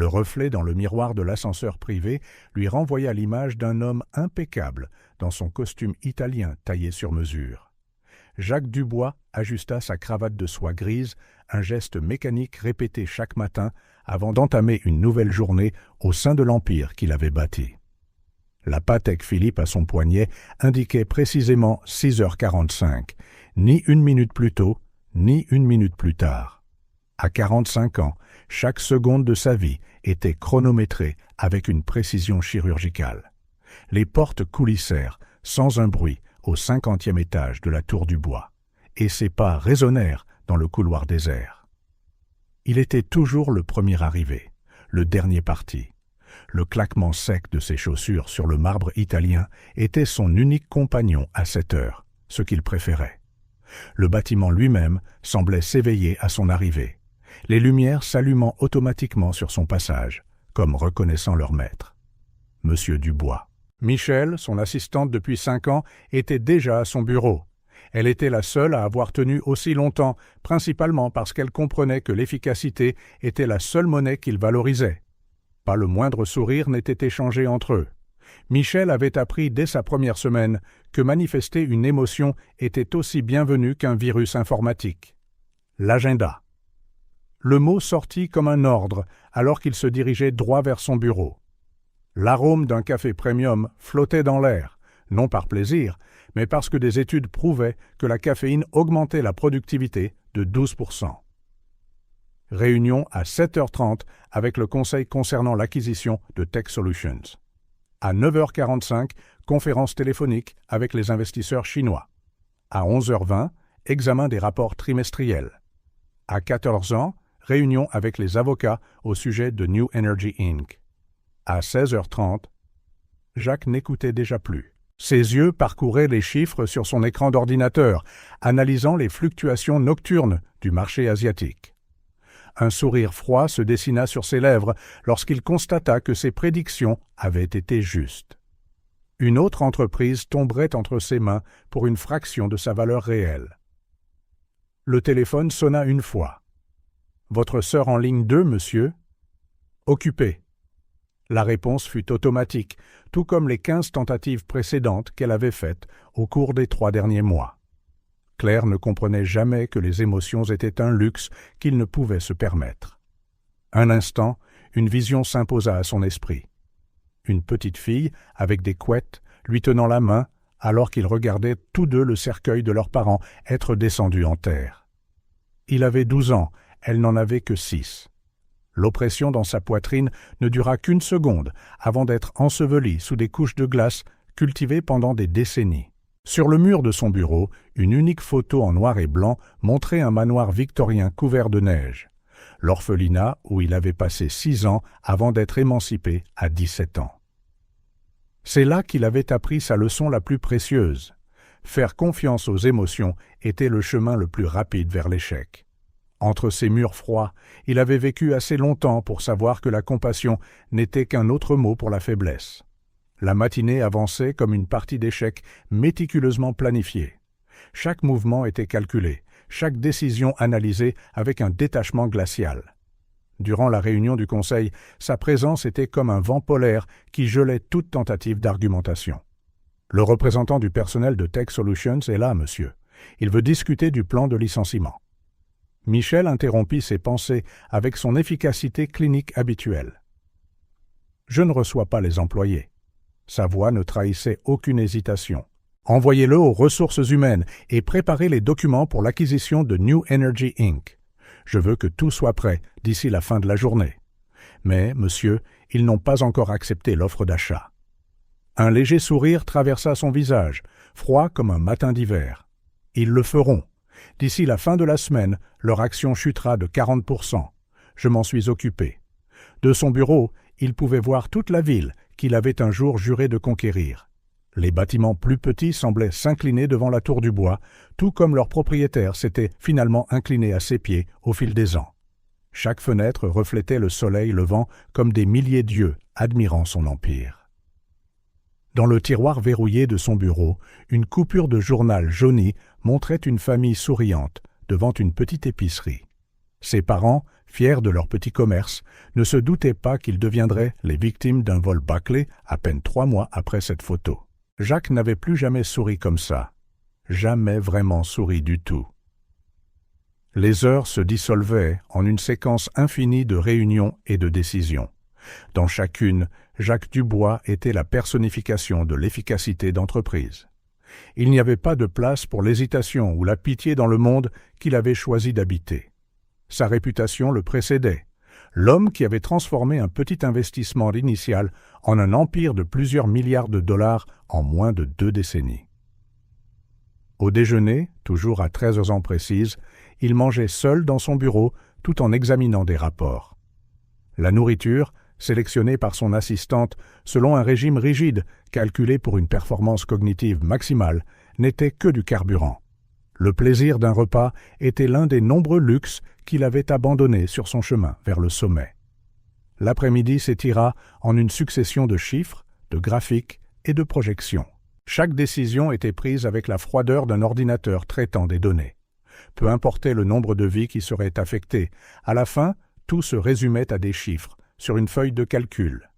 Le reflet dans le miroir de l'ascenseur privé lui renvoya l'image d'un homme impeccable dans son costume italien taillé sur mesure. Jacques Dubois ajusta sa cravate de soie grise, un geste mécanique répété chaque matin avant d'entamer une nouvelle journée au sein de l'empire qu'il avait bâti. La Patek Philippe à son poignet indiquait précisément 6h45, ni une minute plus tôt, ni une minute plus tard. À 45 ans, chaque seconde de sa vie était chronométrée avec une précision chirurgicale. Les portes coulissèrent, sans un bruit, au 50e étage de la Tour du Bois, et ses pas résonnèrent dans le couloir désert. Il était toujours le premier arrivé, le dernier parti. Le claquement sec de ses chaussures sur le marbre italien était son unique compagnon à cette heure, ce qu'il préférait. Le bâtiment lui-même semblait s'éveiller à son arrivée, les lumières s'allumant automatiquement sur son passage, comme reconnaissant leur maître. Monsieur Dubois. Michel, son assistante depuis 5 ans, était déjà à son bureau. Elle était la seule à avoir tenu aussi longtemps, principalement parce qu'elle comprenait que l'efficacité était la seule monnaie qu'il valorisait. Pas le moindre sourire n'était échangé entre eux. Michel avait appris dès sa première semaine que manifester une émotion était aussi bienvenu qu'un virus informatique. L'agenda. Le mot sortit comme un ordre alors qu'il se dirigeait droit vers son bureau. L'arôme d'un café premium flottait dans l'air, non par plaisir, mais parce que des études prouvaient que la caféine augmentait la productivité de 12%. Réunion à 7h30 avec le conseil concernant l'acquisition de Tech Solutions. À 9h45, conférence téléphonique avec les investisseurs chinois. À 11h20, examen des rapports trimestriels. À 14h, réunion avec les avocats au sujet de New Energy Inc. À 16h30, Jacques n'écoutait déjà plus. Ses yeux parcouraient les chiffres sur son écran d'ordinateur, analysant les fluctuations nocturnes du marché asiatique. Un sourire froid se dessina sur ses lèvres lorsqu'il constata que ses prédictions avaient été justes. Une autre entreprise tomberait entre ses mains pour une fraction de sa valeur réelle. Le téléphone sonna une fois. « Votre sœur en ligne 2, monsieur ?»« Occupée. » La réponse fut automatique, tout comme les 15 tentatives précédentes qu'elle avait faites au cours des 3 derniers mois. Claire ne comprenait jamais que les émotions étaient un luxe qu'il ne pouvait se permettre. Un instant, une vision s'imposa à son esprit. Une petite fille, avec des couettes, lui tenant la main, alors qu'ils regardaient tous deux le cercueil de leurs parents être descendu en terre. Il avait 12 ans, elle n'en avait que 6. L'oppression dans sa poitrine ne dura qu'une seconde avant d'être ensevelie sous des couches de glace cultivées pendant des décennies. Sur le mur de son bureau, une unique photo en noir et blanc montrait un manoir victorien couvert de neige, l'orphelinat où il avait passé 6 ans avant d'être émancipé à 17 ans. C'est là qu'il avait appris sa leçon la plus précieuse. Faire confiance aux émotions était le chemin le plus rapide vers l'échec. Entre ces murs froids, il avait vécu assez longtemps pour savoir que la compassion n'était qu'un autre mot pour la faiblesse. La matinée avançait comme une partie d'échecs méticuleusement planifiée. Chaque mouvement était calculé, chaque décision analysée avec un détachement glacial. Durant la réunion du conseil, sa présence était comme un vent polaire qui gelait toute tentative d'argumentation. « Le représentant du personnel de Tech Solutions est là, monsieur. Il veut discuter du plan de licenciement. » Michel interrompit ses pensées avec son efficacité clinique habituelle. « Je ne reçois pas les employés. » Sa voix ne trahissait aucune hésitation. « Envoyez-le aux ressources humaines et préparez les documents pour l'acquisition de New Energy Inc. Je veux que tout soit prêt d'ici la fin de la journée. Mais, monsieur, ils n'ont pas encore accepté l'offre d'achat. » Un léger sourire traversa son visage, froid comme un matin d'hiver. « Ils le feront. D'ici la fin de la semaine, leur action chutera de 40%. Je m'en suis occupé. » De son bureau, il pouvait voir toute la ville qu'il avait un jour juré de conquérir. Les bâtiments plus petits semblaient s'incliner devant la Tour du Bois, tout comme leurs propriétaires s'étaient finalement inclinés à ses pieds au fil des ans. Chaque fenêtre reflétait le soleil levant comme des milliers d'yeux admirant son empire. Dans le tiroir verrouillé de son bureau, une coupure de journal jauni montrait une famille souriante devant une petite épicerie. Ses parents, fiers de leur petit commerce, ne se doutaient pas qu'ils deviendraient les victimes d'un vol bâclé à peine 3 mois après cette photo. Jacques n'avait plus jamais souri comme ça. Jamais vraiment souri du tout. Les heures se dissolvaient en une séquence infinie de réunions et de décisions. Dans chacune, Jacques Dubois était la personnification de l'efficacité d'entreprise. Il n'y avait pas de place pour l'hésitation ou la pitié dans le monde qu'il avait choisi d'habiter. Sa réputation le précédait. L'homme qui avait transformé un petit investissement initial en un empire de plusieurs milliards de dollars en moins de 2 décennies. Au déjeuner, toujours à 13h précises, il mangeait seul dans son bureau tout en examinant des rapports. La nourriture, sélectionnée par son assistante selon un régime rigide calculé pour une performance cognitive maximale, n'était que du carburant. Le plaisir d'un repas était l'un des nombreux luxes qu'il avait abandonnés sur son chemin vers le sommet. L'après-midi s'étira en une succession de chiffres, de graphiques et de projections. Chaque décision était prise avec la froideur d'un ordinateur traitant des données. Peu importait le nombre de vies qui seraient affectées, à la fin, tout se résumait à des chiffres, sur une feuille de calcul.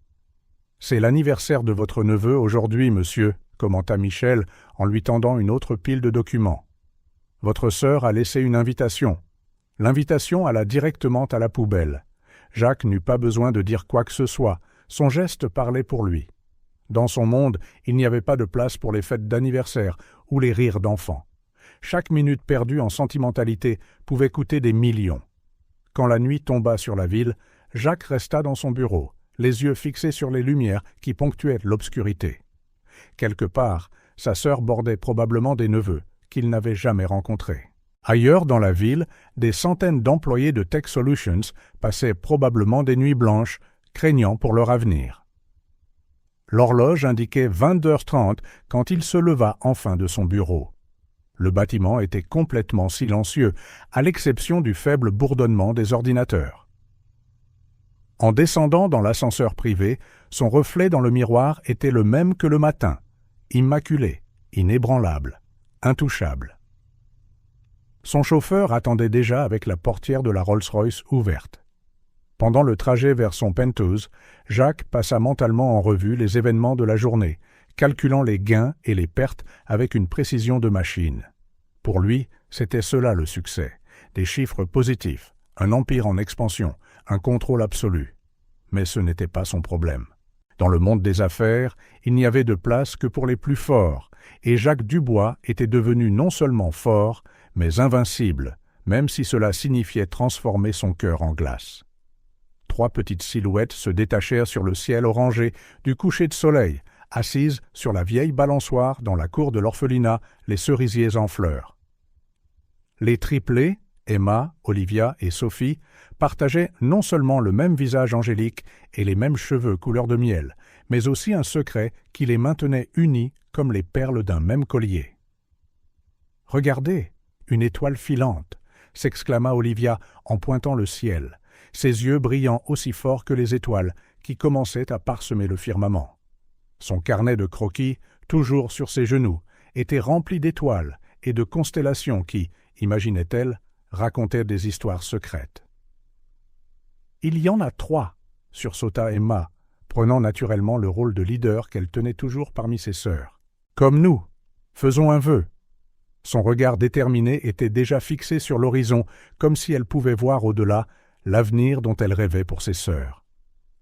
« C'est l'anniversaire de votre neveu aujourd'hui, monsieur », commenta Michel en lui tendant une autre pile de documents. « Votre sœur a laissé une invitation. L'invitation alla directement à la poubelle. Jacques n'eut pas besoin de dire quoi que ce soit, son geste parlait pour lui. Dans son monde, il n'y avait pas de place pour les fêtes d'anniversaire ou les rires d'enfants. Chaque minute perdue en sentimentalité pouvait coûter des millions. Quand la nuit tomba sur la ville, Jacques resta dans son bureau, les yeux fixés sur les lumières qui ponctuaient l'obscurité. Quelque part, sa sœur bordait probablement des neveux qu'il n'avait jamais rencontrés. Ailleurs dans la ville, des centaines d'employés de Tech Solutions passaient probablement des nuits blanches, craignant pour leur avenir. L'horloge indiquait 22h30 quand il se leva enfin de son bureau. Le bâtiment était complètement silencieux, à l'exception du faible bourdonnement des ordinateurs. En descendant dans l'ascenseur privé, son reflet dans le miroir était le même que le matin, immaculé, inébranlable, intouchable. Son chauffeur attendait déjà avec la portière de la Rolls-Royce ouverte. Pendant le trajet vers son penthouse, Jacques passa mentalement en revue les événements de la journée, calculant les gains et les pertes avec une précision de machine. Pour lui, c'était cela le succès, des chiffres positifs, un empire en expansion, un contrôle absolu. Mais ce n'était pas son problème. Dans le monde des affaires, il n'y avait de place que pour les plus forts, et Jacques Dubois était devenu non seulement fort, mais invincible, même si cela signifiait transformer son cœur en glace. 3 petites silhouettes se détachèrent sur le ciel orangé du coucher de soleil, assises sur la vieille balançoire dans la cour de l'orphelinat, les cerisiers en fleurs. Les triplés, Emma, Olivia et Sophie, partageaient non seulement le même visage angélique et les mêmes cheveux couleur de miel, mais aussi un secret qui les maintenait unis comme les perles d'un même collier. « Regardez, une étoile filante !» s'exclama Olivia en pointant le ciel, ses yeux brillant aussi fort que les étoiles qui commençaient à parsemer le firmament. Son carnet de croquis, toujours sur ses genoux, était rempli d'étoiles et de constellations qui, imaginait-elle, racontaient des histoires secrètes. « Il y en a 3, sursauta Emma, prenant naturellement le rôle de leader qu'elle tenait toujours parmi ses sœurs. « Comme nous, faisons un vœu. » Son regard déterminé était déjà fixé sur l'horizon, comme si elle pouvait voir au-delà l'avenir dont elle rêvait pour ses sœurs.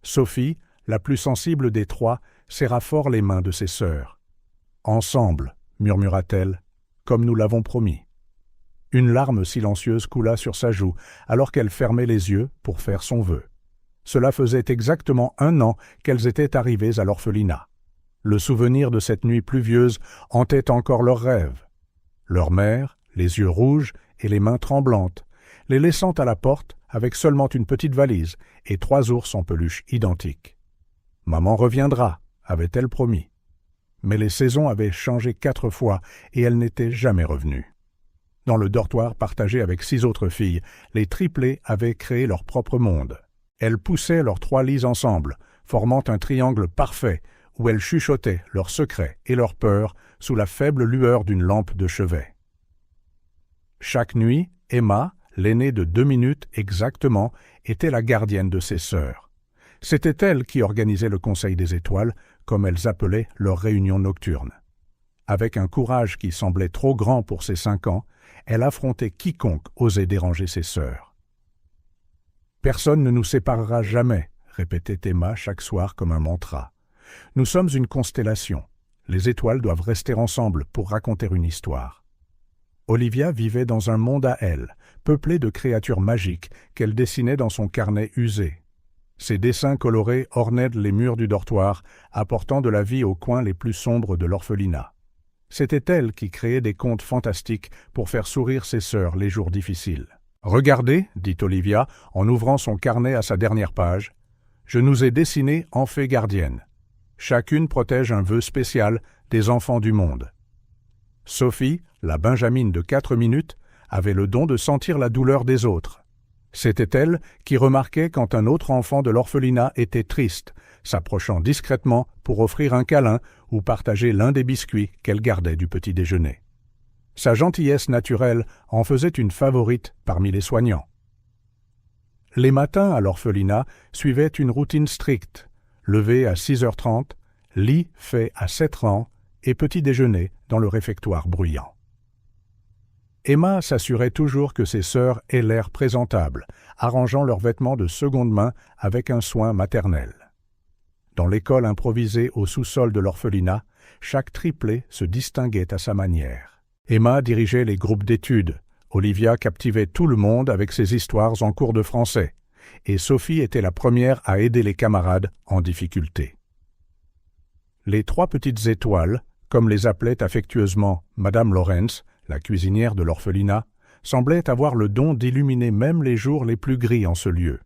Sophie, la plus sensible des 3, serra fort les mains de ses sœurs. « Ensemble, murmura-t-elle, comme nous l'avons promis. » Une larme silencieuse coula sur sa joue alors qu'elle fermait les yeux pour faire son vœu. Cela faisait exactement 1 an qu'elles étaient arrivées à l'orphelinat. Le souvenir de cette nuit pluvieuse hantait encore leurs rêves. Leur mère, les yeux rouges et les mains tremblantes, les laissant à la porte avec seulement une petite valise et 3 ours en peluche identiques. « Maman reviendra », avait-elle promis. Mais les saisons avaient changé 4 fois et elle n'était jamais revenue. Dans le dortoir partagé avec 6 autres filles, les triplés avaient créé leur propre monde. Elles poussaient leurs 3 lits ensemble, formant un triangle parfait où elles chuchotaient leurs secrets et leurs peurs sous la faible lueur d'une lampe de chevet. Chaque nuit, Emma, l'aînée de 2 minutes exactement, était la gardienne de ses sœurs. C'était elle qui organisait le Conseil des étoiles, comme elles appelaient leurs réunions nocturnes. Avec un courage qui semblait trop grand pour ses 5 ans, elle affrontait quiconque osait déranger ses sœurs. « Personne ne nous séparera jamais », répétait Emma chaque soir comme un mantra. « Nous sommes une constellation. Les étoiles doivent rester ensemble pour raconter une histoire. » Olivia vivait dans un monde à elle, peuplé de créatures magiques qu'elle dessinait dans son carnet usé. Ses dessins colorés ornaient les murs du dortoir, apportant de la vie aux coins les plus sombres de l'orphelinat. C'était elle qui créait des contes fantastiques pour faire sourire ses sœurs les jours difficiles. « Regardez, dit Olivia, en ouvrant son carnet à sa dernière page, « je nous ai dessinés en fées gardiennes. Chacune protège un vœu spécial des enfants du monde. » Sophie, la Benjamine de 4 minutes, avait le don de sentir la douleur des autres. C'était elle qui remarquait quand un autre enfant de l'orphelinat était triste, s'approchant discrètement pour offrir un câlin ou partager l'un des biscuits qu'elle gardait du petit déjeuner. Sa gentillesse naturelle en faisait une favorite parmi les soignants. Les matins à l'orphelinat suivaient une routine stricte, lever à 6h30, lit fait à 7h et petit déjeuner dans le réfectoire bruyant. Emma s'assurait toujours que ses sœurs aient l'air présentable, arrangeant leurs vêtements de seconde main avec un soin maternel. Dans l'école improvisée au sous-sol de l'orphelinat, chaque triplé se distinguait à sa manière. Emma dirigeait les groupes d'études, Olivia captivait tout le monde avec ses histoires en cours de français, et Sophie était la première à aider les camarades en difficulté. Les 3 petites étoiles, comme les appelait affectueusement Madame Lawrence, la cuisinière de l'orphelinat, semblaient avoir le don d'illuminer même les jours les plus gris en ce lieu.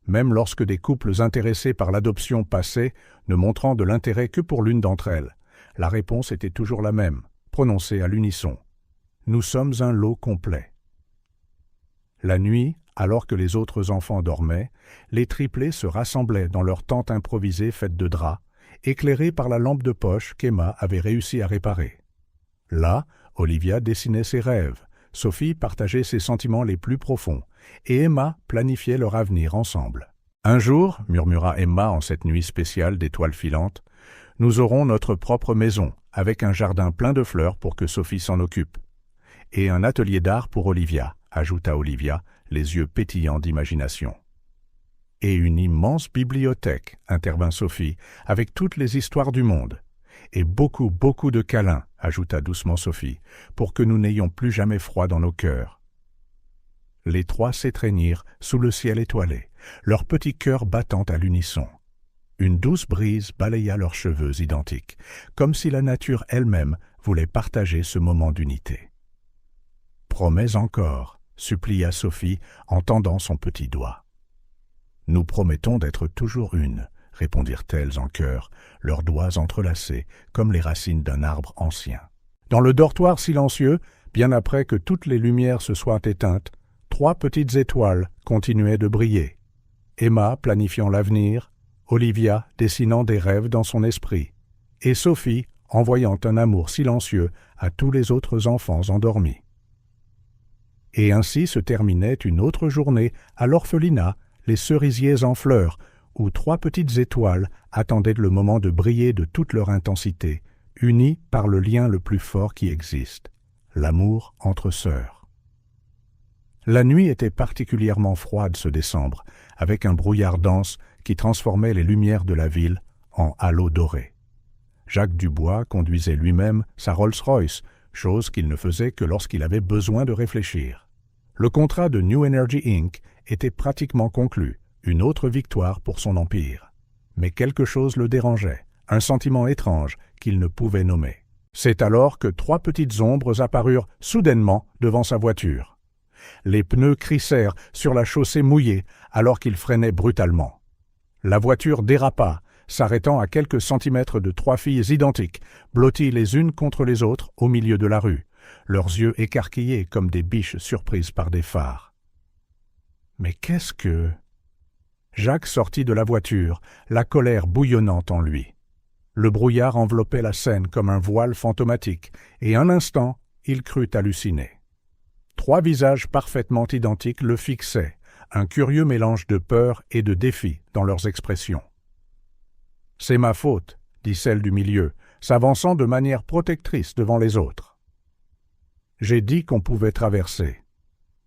Même lorsque des couples intéressés par l'adoption passaient, ne montrant de l'intérêt que pour l'une d'entre elles, la réponse était toujours la même, prononcée à l'unisson. « Nous sommes un lot complet. » La nuit, alors que les autres enfants dormaient, les triplés se rassemblaient dans leur tente improvisée faite de draps, éclairée par la lampe de poche qu'Emma avait réussi à réparer. Là, Olivia dessinait ses rêves, Sophie partageait ses sentiments les plus profonds, et Emma planifiait leur avenir ensemble. « Un jour, murmura Emma en cette nuit spéciale d'étoiles filantes, nous aurons notre propre maison, avec un jardin plein de fleurs pour que Sophie s'en occupe. Et un atelier d'art pour Olivia, ajouta Olivia, les yeux pétillants d'imagination. Et une immense bibliothèque, intervint Sophie, avec toutes les histoires du monde. Et beaucoup, beaucoup de câlins, ajouta doucement Sophie, pour que nous n'ayons plus jamais froid dans nos cœurs. Les 3 s'étreignirent sous le ciel étoilé, leurs petits cœurs battant à l'unisson. Une douce brise balaya leurs cheveux identiques, comme si la nature elle-même voulait partager ce moment d'unité. « Promets encore », supplia Sophie en tendant son petit doigt. « Nous promettons d'être toujours une », répondirent-elles en chœur, leurs doigts entrelacés comme les racines d'un arbre ancien. Dans le dortoir silencieux, bien après que toutes les lumières se soient éteintes, 3 petites étoiles continuaient de briller. Emma planifiant l'avenir, Olivia dessinant des rêves dans son esprit, et Sophie envoyant un amour silencieux à tous les autres enfants endormis. Et ainsi se terminait une autre journée à l'orphelinat, les cerisiers en fleurs, où 3 petites étoiles attendaient le moment de briller de toute leur intensité, unies par le lien le plus fort qui existe, l'amour entre sœurs. La nuit était particulièrement froide ce décembre, avec un brouillard dense qui transformait les lumières de la ville en halos dorés. Jacques Dubois conduisait lui-même sa Rolls-Royce, chose qu'il ne faisait que lorsqu'il avait besoin de réfléchir. Le contrat de New Energy Inc. était pratiquement conclu, une autre victoire pour son empire. Mais quelque chose le dérangeait, un sentiment étrange qu'il ne pouvait nommer. C'est alors que 3 petites ombres apparurent soudainement devant sa voiture. Les pneus crissèrent sur la chaussée mouillée alors qu'il freinait brutalement. La voiture dérapa, s'arrêtant à quelques centimètres de 3 filles identiques, blotties les unes contre les autres au milieu de la rue, leurs yeux écarquillés comme des biches surprises par des phares. Mais qu'est-ce que... Jacques sortit de la voiture, la colère bouillonnante en lui. Le brouillard enveloppait la scène comme un voile fantomatique, et un instant, il crut halluciner. 3 visages parfaitement identiques le fixaient, un curieux mélange de peur et de défi dans leurs expressions. « C'est ma faute », dit celle du milieu, s'avançant de manière protectrice devant les autres. « J'ai dit qu'on pouvait traverser. »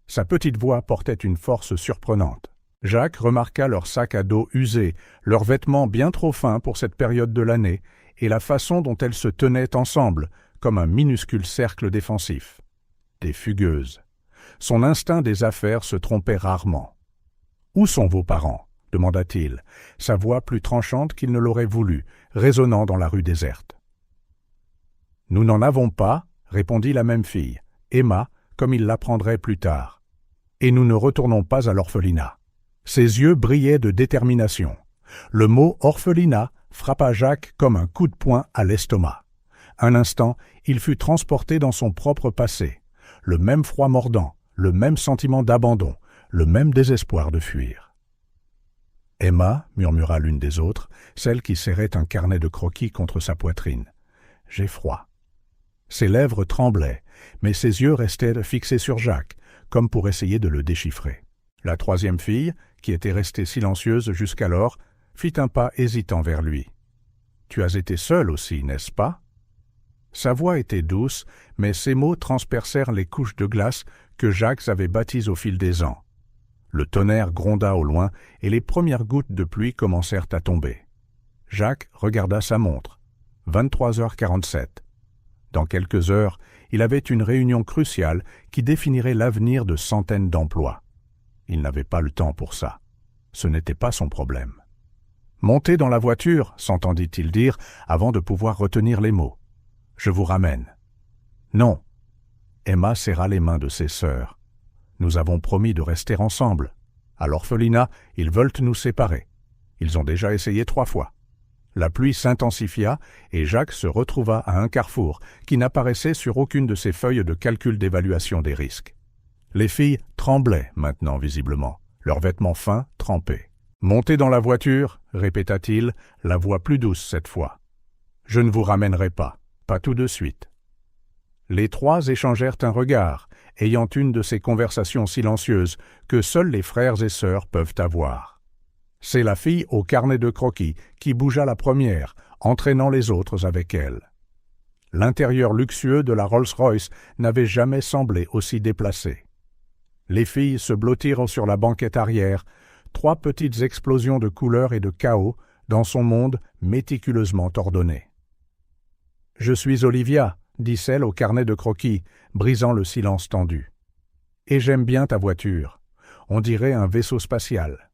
Sa petite voix portait une force surprenante. Jacques remarqua leur sac à dos usé, leurs vêtements bien trop fins pour cette période de l'année, et la façon dont elles se tenaient ensemble, comme un minuscule cercle défensif. Des fugueuses. Son instinct des affaires se trompait rarement. « Où sont vos parents ?» demanda-t-il, sa voix plus tranchante qu'il ne l'aurait voulu, résonnant dans la rue déserte. « Nous n'en avons pas, » répondit la même fille, Emma, comme il l'apprendrait plus tard. « Et nous ne retournons pas à l'orphelinat. » Ses yeux brillaient de détermination. Le mot « orphelinat » frappa Jacques comme un coup de poing à l'estomac. Un instant, il fut transporté dans son propre passé. Le même froid mordant, le même sentiment d'abandon, le même désespoir de fuir. « Emma, » murmura l'une des autres, celle qui serrait un carnet de croquis contre sa poitrine. « J'ai froid. » Ses lèvres tremblaient, mais ses yeux restaient fixés sur Jacques, comme pour essayer de le déchiffrer. La troisième fille, qui était restée silencieuse jusqu'alors, fit un pas hésitant vers lui. « Tu as été seul aussi, n'est-ce pas ?» Sa voix était douce, mais ses mots transpercèrent les couches de glace que Jacques avait bâties au fil des ans. Le tonnerre gronda au loin et les premières gouttes de pluie commencèrent à tomber. Jacques regarda sa montre. 23h47. Dans quelques heures, il avait une réunion cruciale qui définirait l'avenir de centaines d'emplois. Il n'avait pas le temps pour ça. Ce n'était pas son problème. « Montez dans la voiture », s'entendit-il dire avant de pouvoir retenir les mots. « Je vous ramène. »« Non. » Emma serra les mains de ses sœurs. « Nous avons promis de rester ensemble. À l'orphelinat, ils veulent nous séparer. Ils ont déjà essayé 3 fois. » La pluie s'intensifia et Jacques se retrouva à un carrefour qui n'apparaissait sur aucune de ses feuilles de calcul d'évaluation des risques. Les filles tremblaient maintenant visiblement, leurs vêtements fins trempés. « Montez dans la voiture », répéta-t-il, la voix plus douce cette fois. « Je ne vous ramènerai pas, pas tout de suite. » Les 3 échangèrent un regard, ayant une de ces conversations silencieuses que seuls les frères et sœurs peuvent avoir. C'est la fille au carnet de croquis qui bougea la première, entraînant les autres avec elle. L'intérieur luxueux de la Rolls-Royce n'avait jamais semblé aussi déplacé. Les filles se blottirent sur la banquette arrière, 3 petites explosions de couleurs et de chaos dans son monde méticuleusement ordonné. « Je suis Olivia », dit celle au carnet de croquis, brisant le silence tendu. « Et j'aime bien ta voiture. On dirait un vaisseau spatial. »«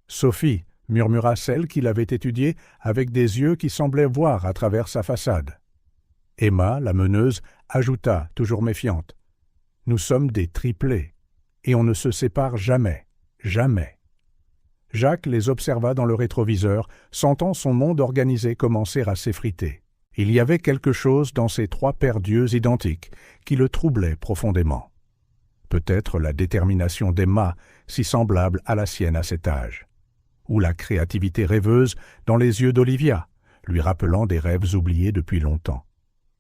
Sophie », murmura celle qui l'avait étudiée avec des yeux qui semblaient voir à travers sa façade. Emma, la meneuse, ajouta, toujours méfiante. « Nous sommes des triplés, et on ne se sépare jamais, jamais. » Jacques les observa dans le rétroviseur, sentant son monde organisé commencer à s'effriter. Il y avait quelque chose dans ces 3 paires d'yeux identiques qui le troublait profondément. Peut-être la détermination d'Emma, si semblable à la sienne à cet âge. Ou la créativité rêveuse dans les yeux d'Olivia, lui rappelant des rêves oubliés depuis longtemps.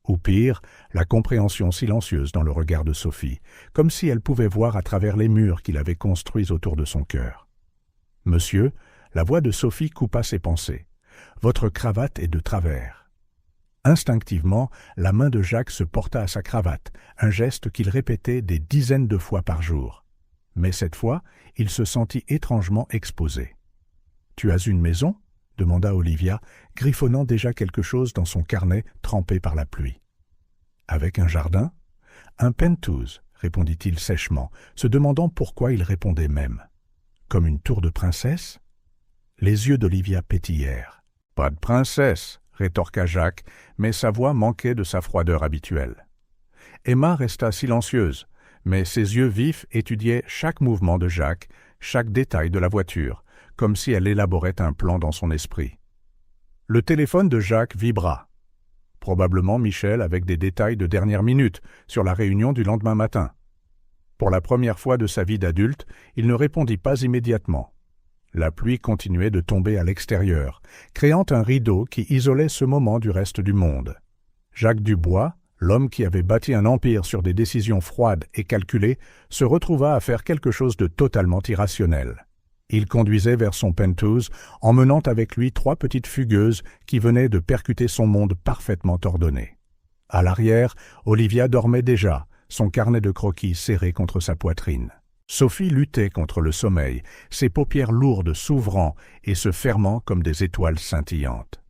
Ou pire, la compréhension silencieuse dans le regard de Sophie, comme si elle pouvait voir à travers les murs qu'il avait construits autour de son cœur. « Monsieur », la voix de Sophie coupa ses pensées. « Votre cravate est de travers. » Instinctivement, la main de Jacques se porta à sa cravate, un geste qu'il répétait des dizaines de fois par jour. Mais cette fois, il se sentit étrangement exposé. « Tu as une maison ?» demanda Olivia, griffonnant déjà quelque chose dans son carnet trempé par la pluie. « Avec un jardin ?»« Un penthouse », répondit-il sèchement, se demandant pourquoi il répondait même. « Comme une tour de princesse ?» Les yeux d'Olivia pétillèrent. « Pas de princesse !» rétorqua Jacques, mais sa voix manquait de sa froideur habituelle. Emma resta silencieuse, mais ses yeux vifs étudiaient chaque mouvement de Jacques, chaque détail de la voiture, comme si elle élaborait un plan dans son esprit. Le téléphone de Jacques vibra. Probablement Michel avec des détails de dernière minute sur la réunion du lendemain matin. Pour la première fois de sa vie d'adulte, il ne répondit pas immédiatement. La pluie continuait de tomber à l'extérieur, créant un rideau qui isolait ce moment du reste du monde. Jacques Dubois, L'homme qui avait bâti un empire sur des décisions froides et calculées se retrouva à faire quelque chose de totalement irrationnel. Il conduisait vers son penthouse, emmenant avec lui 3 petites fugueuses qui venaient de percuter son monde parfaitement ordonné. À l'arrière, Olivia dormait déjà, son carnet de croquis serré contre sa poitrine. Sophie luttait contre le sommeil, ses paupières lourdes s'ouvrant et se fermant comme des étoiles scintillantes.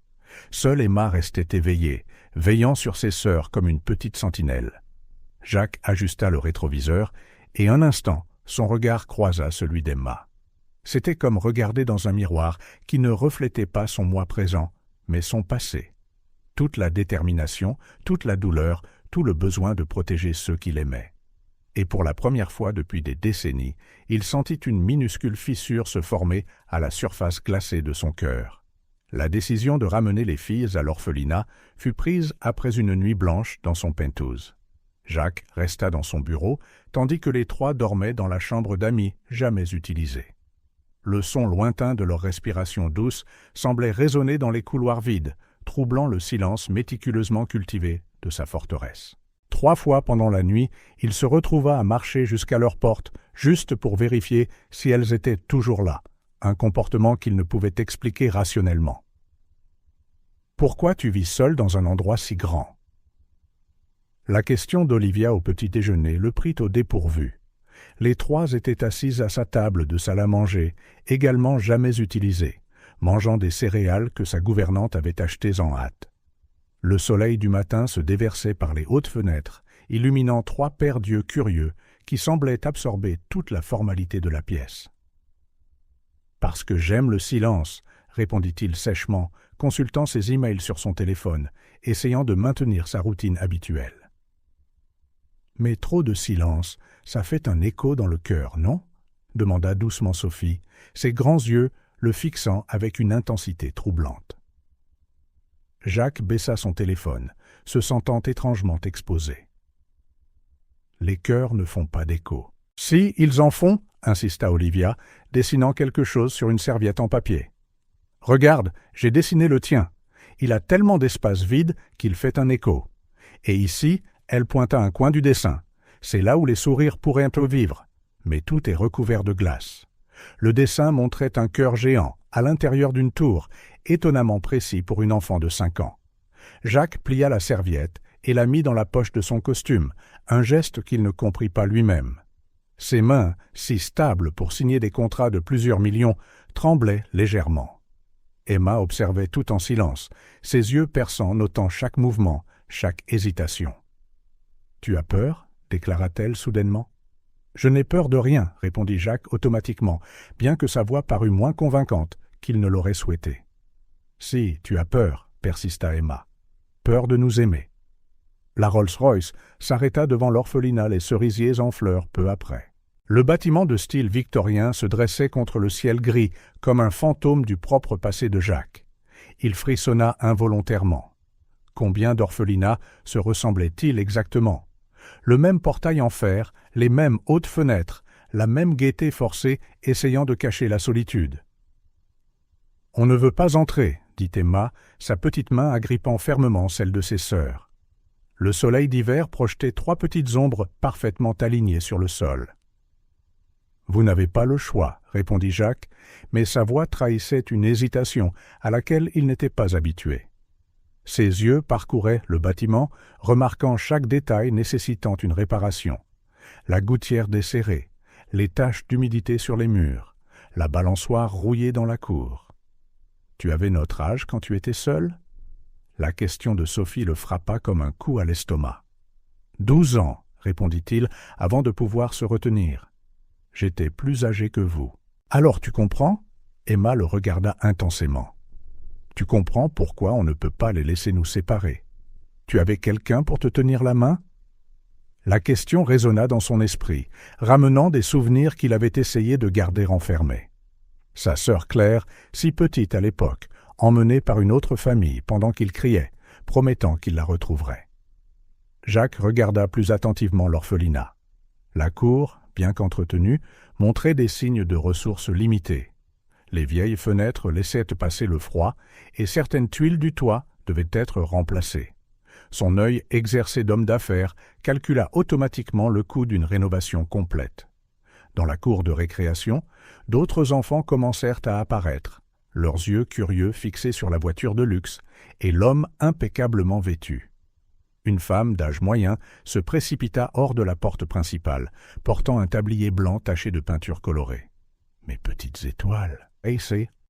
Seule Emma restait éveillée, veillant sur ses sœurs comme une petite sentinelle. Jacques ajusta le rétroviseur, et un instant, son regard croisa celui d'Emma. C'était comme regarder dans un miroir qui ne reflétait pas son moi présent, mais son passé. Toute la détermination, toute la douleur, tout le besoin de protéger ceux qu'il aimait. Et pour la première fois depuis des décennies, il sentit une minuscule fissure se former à la surface glacée de son cœur. La décision de ramener les filles à l'orphelinat fut prise après une nuit blanche dans son penthouse. Jacques resta dans son bureau, tandis que les 3 dormaient dans la chambre d'amis jamais utilisée. Le son lointain de leur respiration douce semblait résonner dans les couloirs vides, troublant le silence méticuleusement cultivé de sa forteresse. 3 fois pendant la nuit, il se retrouva à marcher jusqu'à leur porte, juste pour vérifier si elles étaient toujours là, un comportement qu'il ne pouvait expliquer rationnellement. « Pourquoi tu vis seul dans un endroit si grand ?» La question d'Olivia au petit déjeuner le prit au dépourvu. Les 3 étaient assises à sa table de salle à manger, également jamais utilisée, mangeant des céréales que sa gouvernante avait achetées en hâte. Le soleil du matin se déversait par les hautes fenêtres, illuminant 3 paires d'yeux curieux qui semblaient absorber toute la formalité de la pièce. « Parce que j'aime le silence », répondit-il sèchement, consultant ses emails sur son téléphone, essayant de maintenir sa routine habituelle. « Mais trop de silence, ça fait un écho dans le cœur, non ?» demanda doucement Sophie, ses grands yeux le fixant avec une intensité troublante. Jacques baissa son téléphone, se sentant étrangement exposé. « Les cœurs ne font pas d'écho. »« Si, ils en font, » insista Olivia, dessinant quelque chose sur une serviette en papier. « Regarde, j'ai dessiné le tien. Il a tellement d'espace vide qu'il fait un écho. Et ici, elle pointa un coin du dessin. C'est là où les sourires pourraient vivre, mais tout est recouvert de glace. Le dessin montrait un cœur géant, à l'intérieur d'une tour, étonnamment précis pour une enfant de 5 ans. Jacques plia la serviette et la mit dans la poche de son costume, un geste qu'il ne comprit pas lui-même. Ses mains, si stables pour signer des contrats de plusieurs millions, tremblaient légèrement. Emma observait tout en silence, ses yeux perçants notant chaque mouvement, chaque hésitation. « Tu as peur ?» déclara-t-elle soudainement. « Je n'ai peur de rien », répondit Jacques automatiquement, bien que sa voix parût moins convaincante qu'il ne l'aurait souhaité. « Si, tu as peur », persista Emma. « Peur de nous aimer. » La Rolls-Royce s'arrêta devant l'orphelinat Les Cerisiers en fleurs peu après. Le bâtiment de style victorien se dressait contre le ciel gris comme un fantôme du propre passé de Jacques. Il frissonna involontairement. Combien d'orphelinats se ressemblaient-ils exactement? Le même portail en fer, les mêmes hautes fenêtres, la même gaieté forcée essayant de cacher la solitude. « On ne veut pas entrer, » dit Emma, sa petite main agrippant fermement celle de ses sœurs. Le soleil d'hiver projetait 3 petites ombres parfaitement alignées sur le sol. « Vous n'avez pas le choix, » répondit Jacques, mais sa voix trahissait une hésitation à laquelle il n'était pas habitué. Ses yeux parcouraient le bâtiment, remarquant chaque détail nécessitant une réparation. La gouttière desserrée, les taches d'humidité sur les murs, la balançoire rouillée dans la cour. « Tu avais notre âge quand tu étais seul ?» La question de Sophie le frappa comme un coup à l'estomac. « 12 ans, » répondit-il avant de pouvoir se retenir. « J'étais plus âgé que vous. »« Alors tu comprends ?» Emma le regarda intensément. « Tu comprends pourquoi on ne peut pas les laisser nous séparer. Tu avais quelqu'un pour te tenir la main ?» La question résonna dans son esprit, ramenant des souvenirs qu'il avait essayé de garder enfermés. Sa sœur Claire, si petite à l'époque, emmenée par une autre famille pendant qu'il criait, promettant qu'il la retrouverait. Jacques regarda plus attentivement l'orphelinat. La cour, bien qu'entretenue, montrait des signes de ressources limitées. Les vieilles fenêtres laissaient passer le froid et certaines tuiles du toit devaient être remplacées. Son œil exercé d'homme d'affaires calcula automatiquement le coût d'une rénovation complète. Dans la cour de récréation, d'autres enfants commencèrent à apparaître, leurs yeux curieux fixés sur la voiture de luxe et l'homme impeccablement vêtu. Une femme d'âge moyen se précipita hors de la porte principale, portant un tablier blanc taché de peinture colorée. « Mes petites étoiles !»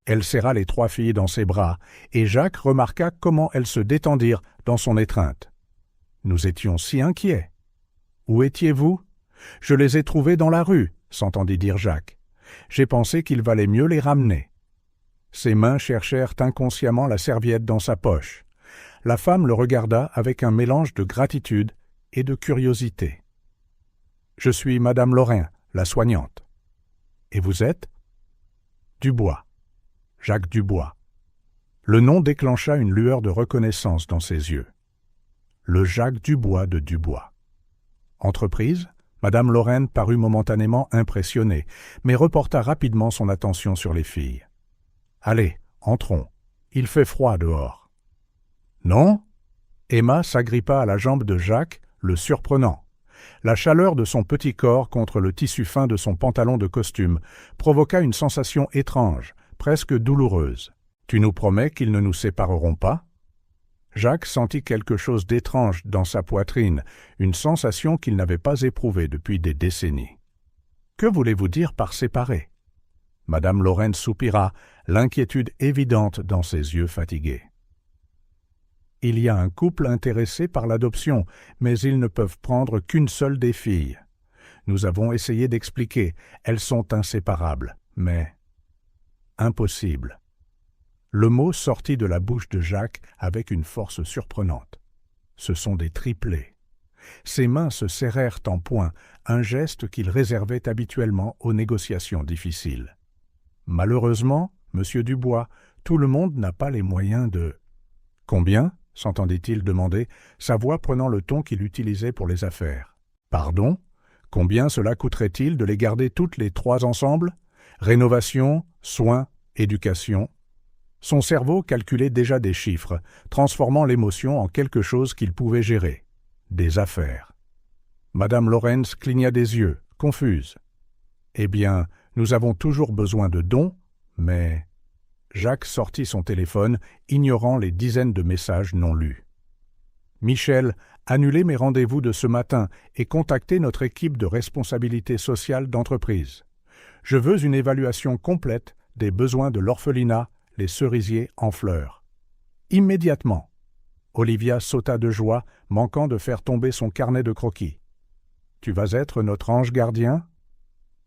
Elle serra les 3 filles dans ses bras, et Jacques remarqua comment elles se détendirent dans son étreinte. « Nous étions si inquiets. »« Où étiez-vous ? » ?»« Je les ai trouvées dans la rue, » s'entendit dire Jacques. « J'ai pensé qu'il valait mieux les ramener. » Ses mains cherchèrent inconsciemment la serviette dans sa poche. La femme le regarda avec un mélange de gratitude et de curiosité. « Je suis Madame Lorrain, la soignante. »« Et vous êtes ?»« Dubois. Jacques Dubois. » Le nom déclencha une lueur de reconnaissance dans ses yeux. Le Jacques Dubois de Dubois. Entreprise, Madame Lorrain parut momentanément impressionnée, mais reporta rapidement son attention sur les filles. « Allez, entrons. Il fait froid dehors. » « Non ?» Emma s'agrippa à la jambe de Jacques, le surprenant. La chaleur de son petit corps contre le tissu fin de son pantalon de costume provoqua une sensation étrange, presque douloureuse. « Tu nous promets qu'ils ne nous sépareront pas ?» Jacques sentit quelque chose d'étrange dans sa poitrine, une sensation qu'il n'avait pas éprouvée depuis des décennies. « Que voulez-vous dire par séparer ?» Madame Lorrain soupira, l'inquiétude évidente dans ses yeux fatigués. « Il y a un couple intéressé par l'adoption, mais ils ne peuvent prendre qu'une seule des filles. Nous avons essayé d'expliquer, elles sont inséparables, mais... impossible. » Le mot sortit de la bouche de Jacques avec une force surprenante. Ce sont des triplés. Ses mains se serrèrent en poing, un geste qu'il réservait habituellement aux négociations difficiles. Malheureusement, Monsieur Dubois, tout le monde n'a pas les moyens de... « Combien ?» s'entendit-il demander, sa voix prenant le ton qu'il utilisait pour les affaires. « Pardon ? Combien cela coûterait-il de les garder toutes les 3 ensemble ? Rénovation, soins, éducation. » Son cerveau calculait déjà des chiffres, transformant l'émotion en quelque chose qu'il pouvait gérer. Des affaires. Madame Lorrain cligna des yeux, confuse. « Eh bien, nous avons toujours besoin de dons, mais... » Jacques sortit son téléphone, ignorant les dizaines de messages non lus. « Michel, annulez mes rendez-vous de ce matin et contactez notre équipe de responsabilité sociale d'entreprise. Je veux une évaluation complète des besoins de l'orphelinat, les cerisiers en fleurs. Immédiatement. » Olivia sauta de joie, manquant de faire tomber son carnet de croquis. « Tu vas être notre ange gardien ?»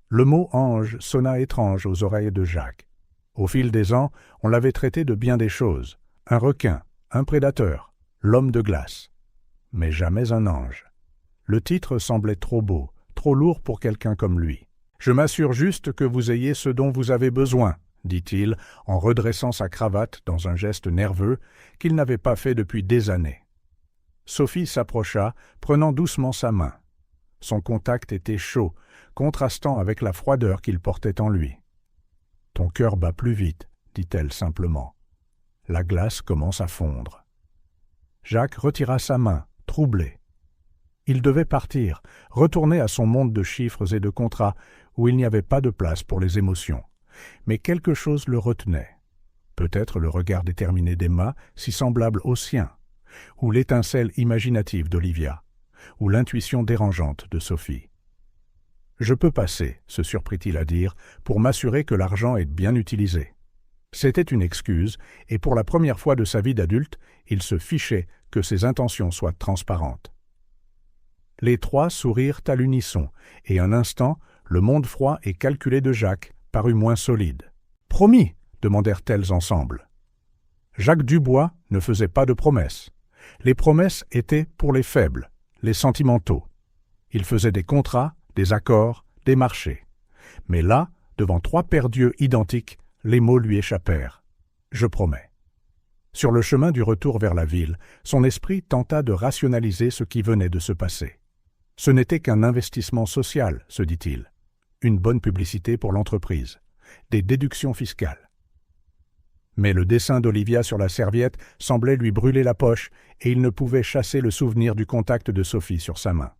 Le mot « ange » sonna étrange aux oreilles de Jacques. Au fil des ans, on l'avait traité de bien des choses. Un requin, un prédateur, l'homme de glace. Mais jamais un ange. Le titre semblait trop beau, trop lourd pour quelqu'un comme lui. « Je m'assure juste que vous ayez ce dont vous avez besoin, » dit-il, en redressant sa cravate dans un geste nerveux qu'il n'avait pas fait depuis des années. Sophie s'approcha, prenant doucement sa main. Son contact était chaud, contrastant avec la froideur qu'il portait en lui. « Ton cœur bat plus vite, » dit-elle simplement. La glace commence à fondre. Jacques retira sa main, troublé. Il devait partir, retourner à son monde de chiffres et de contrats où il n'y avait pas de place pour les émotions. Mais quelque chose le retenait. Peut-être le regard déterminé d'Emma, si semblable au sien, ou l'étincelle imaginative d'Olivia, ou l'intuition dérangeante de Sophie. « Je peux passer, » se surprit-il à dire, pour m'assurer que l'argent est bien utilisé. C'était une excuse, et pour la première fois de sa vie d'adulte, il se fichait que ses intentions soient transparentes. Les 3 sourirent à l'unisson, et un instant, le monde froid et calculé de Jacques parut moins solide. « Promis !» demandèrent-elles ensemble. Jacques Dubois ne faisait pas de promesses. Les promesses étaient pour les faibles, les sentimentaux. Il faisait des contrats, des accords, des marchés. Mais là, devant 3 paires d'yeux identiques, les mots lui échappèrent. « Je promets. » Sur le chemin du retour vers la ville, son esprit tenta de rationaliser ce qui venait de se passer. Ce n'était qu'un investissement social, se dit-il. Une bonne publicité pour l'entreprise. Des déductions fiscales. Mais le dessin d'Olivia sur la serviette semblait lui brûler la poche et il ne pouvait chasser le souvenir du contact de Sophie sur sa main.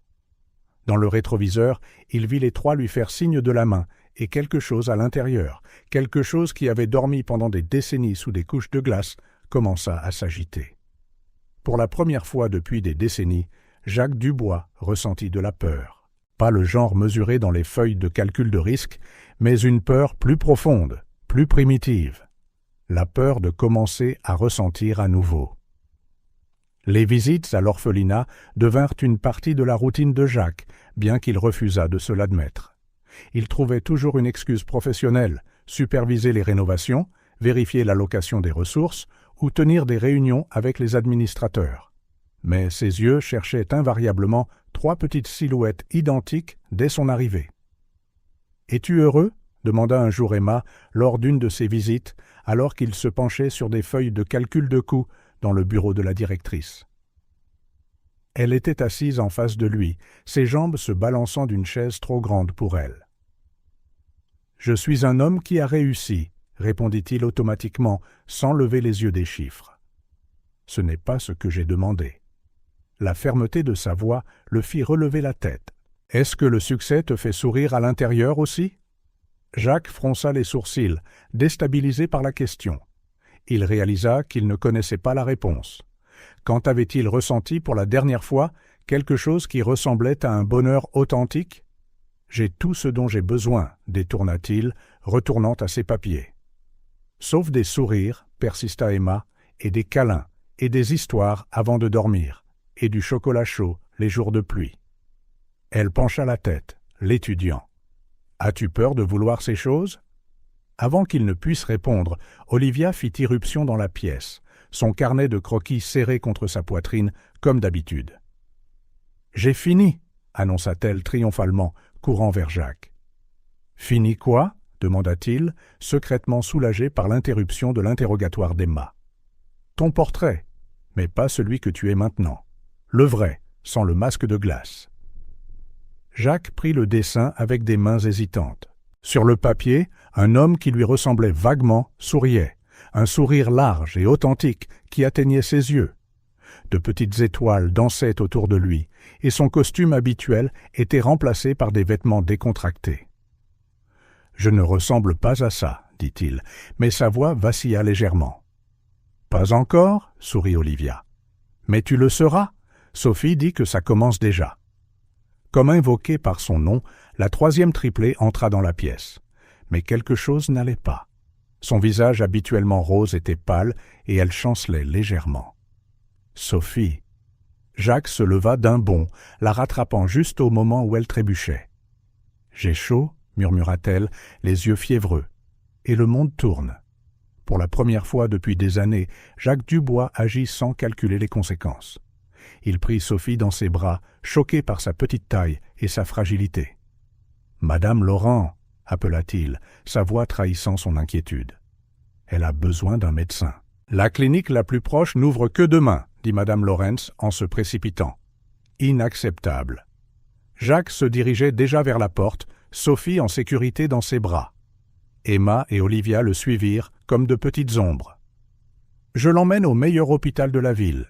Dans le rétroviseur, il vit les trois lui faire signe de la main et quelque chose à l'intérieur, quelque chose qui avait dormi pendant des décennies sous des couches de glace, commença à s'agiter. Pour la première fois depuis des décennies, Jacques Dubois ressentit de la peur. Pas le genre mesuré dans les feuilles de calcul de risque, mais une peur plus profonde, plus primitive. La peur de commencer à ressentir à nouveau. Les visites à l'orphelinat devinrent une partie de la routine de Jacques, bien qu'il refusât de se l'admettre. Il trouvait toujours une excuse professionnelle, superviser les rénovations, vérifier l'allocation des ressources ou tenir des réunions avec les administrateurs. Mais ses yeux cherchaient invariablement 3 petites silhouettes identiques dès son arrivée. « Es-tu heureux ?» demanda un jour Emma lors d'une de ses visites, alors qu'il se penchait sur des feuilles de calcul de coûts dans le bureau de la directrice. Elle était assise en face de lui, ses jambes se balançant d'une chaise trop grande pour elle. « Je suis un homme qui a réussi », répondit-il automatiquement, sans lever les yeux des chiffres. « Ce n'est pas ce que j'ai demandé. » La fermeté de sa voix le fit relever la tête. « Est-ce que le succès te fait sourire à l'intérieur aussi ?» Jacques fronça les sourcils, déstabilisé par la question. Il réalisa qu'il ne connaissait pas la réponse. Quand avait-il ressenti pour la dernière fois quelque chose qui ressemblait à un bonheur authentique ? « J'ai tout ce dont j'ai besoin, » détourna-t-il, retournant à ses papiers. « Sauf des sourires, » persista Emma, « et des câlins, et des histoires avant de dormir, et du chocolat chaud les jours de pluie. » Elle pencha la tête, l'étudiant. « As-tu peur de vouloir ces choses ?» Avant qu'il ne puisse répondre, Olivia fit irruption dans la pièce, son carnet de croquis serré contre sa poitrine, comme d'habitude. « J'ai fini !» annonça-t-elle triomphalement, courant vers Jacques. « Fini quoi ?» demanda-t-il, secrètement soulagé par l'interruption de l'interrogatoire d'Emma. « Ton portrait, mais pas celui que tu es maintenant. Le vrai, sans le masque de glace. » Jacques prit le dessin avec des mains hésitantes. Sur le papier, un homme qui lui ressemblait vaguement souriait, un sourire large et authentique qui atteignait ses yeux. De petites étoiles dansaient autour de lui, et son costume habituel était remplacé par des vêtements décontractés. « Je ne ressemble pas à ça, » dit-il, mais sa voix vacilla légèrement. « Pas encore ?» sourit Olivia. « Mais tu le seras. Sophie dit que ça commence déjà. » Comme invoquée par son nom, la 3e triplée entra dans la pièce. Mais quelque chose n'allait pas. Son visage habituellement rose était pâle et elle chancelait légèrement. « Sophie !» Jacques se leva d'un bond, la rattrapant juste au moment où elle trébuchait. « J'ai chaud » murmura-t-elle, les yeux fiévreux. « Et le monde tourne. » Pour la première fois depuis des années, Jacques Dubois agit sans calculer les conséquences. Il prit Sophie dans ses bras, choqué par sa petite taille et sa fragilité. « Madame Laurent !» appela-t-il, sa voix trahissant son inquiétude. « Elle a besoin d'un médecin. »« La clinique la plus proche n'ouvre que demain, » dit Madame Lawrence en se précipitant. Inacceptable. Jacques se dirigeait déjà vers la porte, Sophie en sécurité dans ses bras. Emma et Olivia le suivirent comme de petites ombres. « Je l'emmène au meilleur hôpital de la ville. »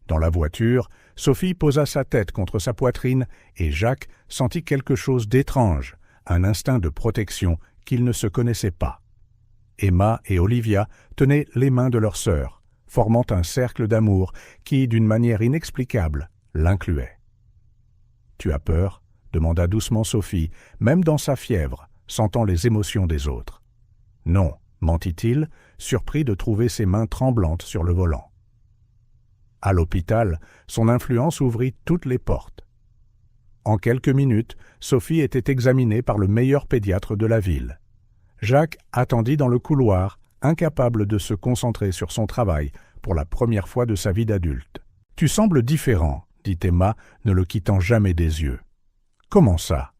Dans la voiture, Sophie posa sa tête contre sa poitrine et Jacques sentit quelque chose d'étrange, un instinct de protection qu'ils ne se connaissaient pas. Emma et Olivia tenaient les mains de leur sœur, formant un cercle d'amour qui, d'une manière inexplicable, l'incluait. « Tu as peur ?» demanda doucement Sophie, même dans sa fièvre, sentant les émotions des autres. « Non » mentit-il, surpris de trouver ses mains tremblantes sur le volant. À l'hôpital, son influence ouvrit toutes les portes. En quelques minutes, Sophie était examinée par le meilleur pédiatre de la ville. Jacques attendit dans le couloir, incapable de se concentrer sur son travail pour la première fois de sa vie d'adulte. « Tu sembles différent, » dit Emma, ne le quittant jamais des yeux. « Comment ça ?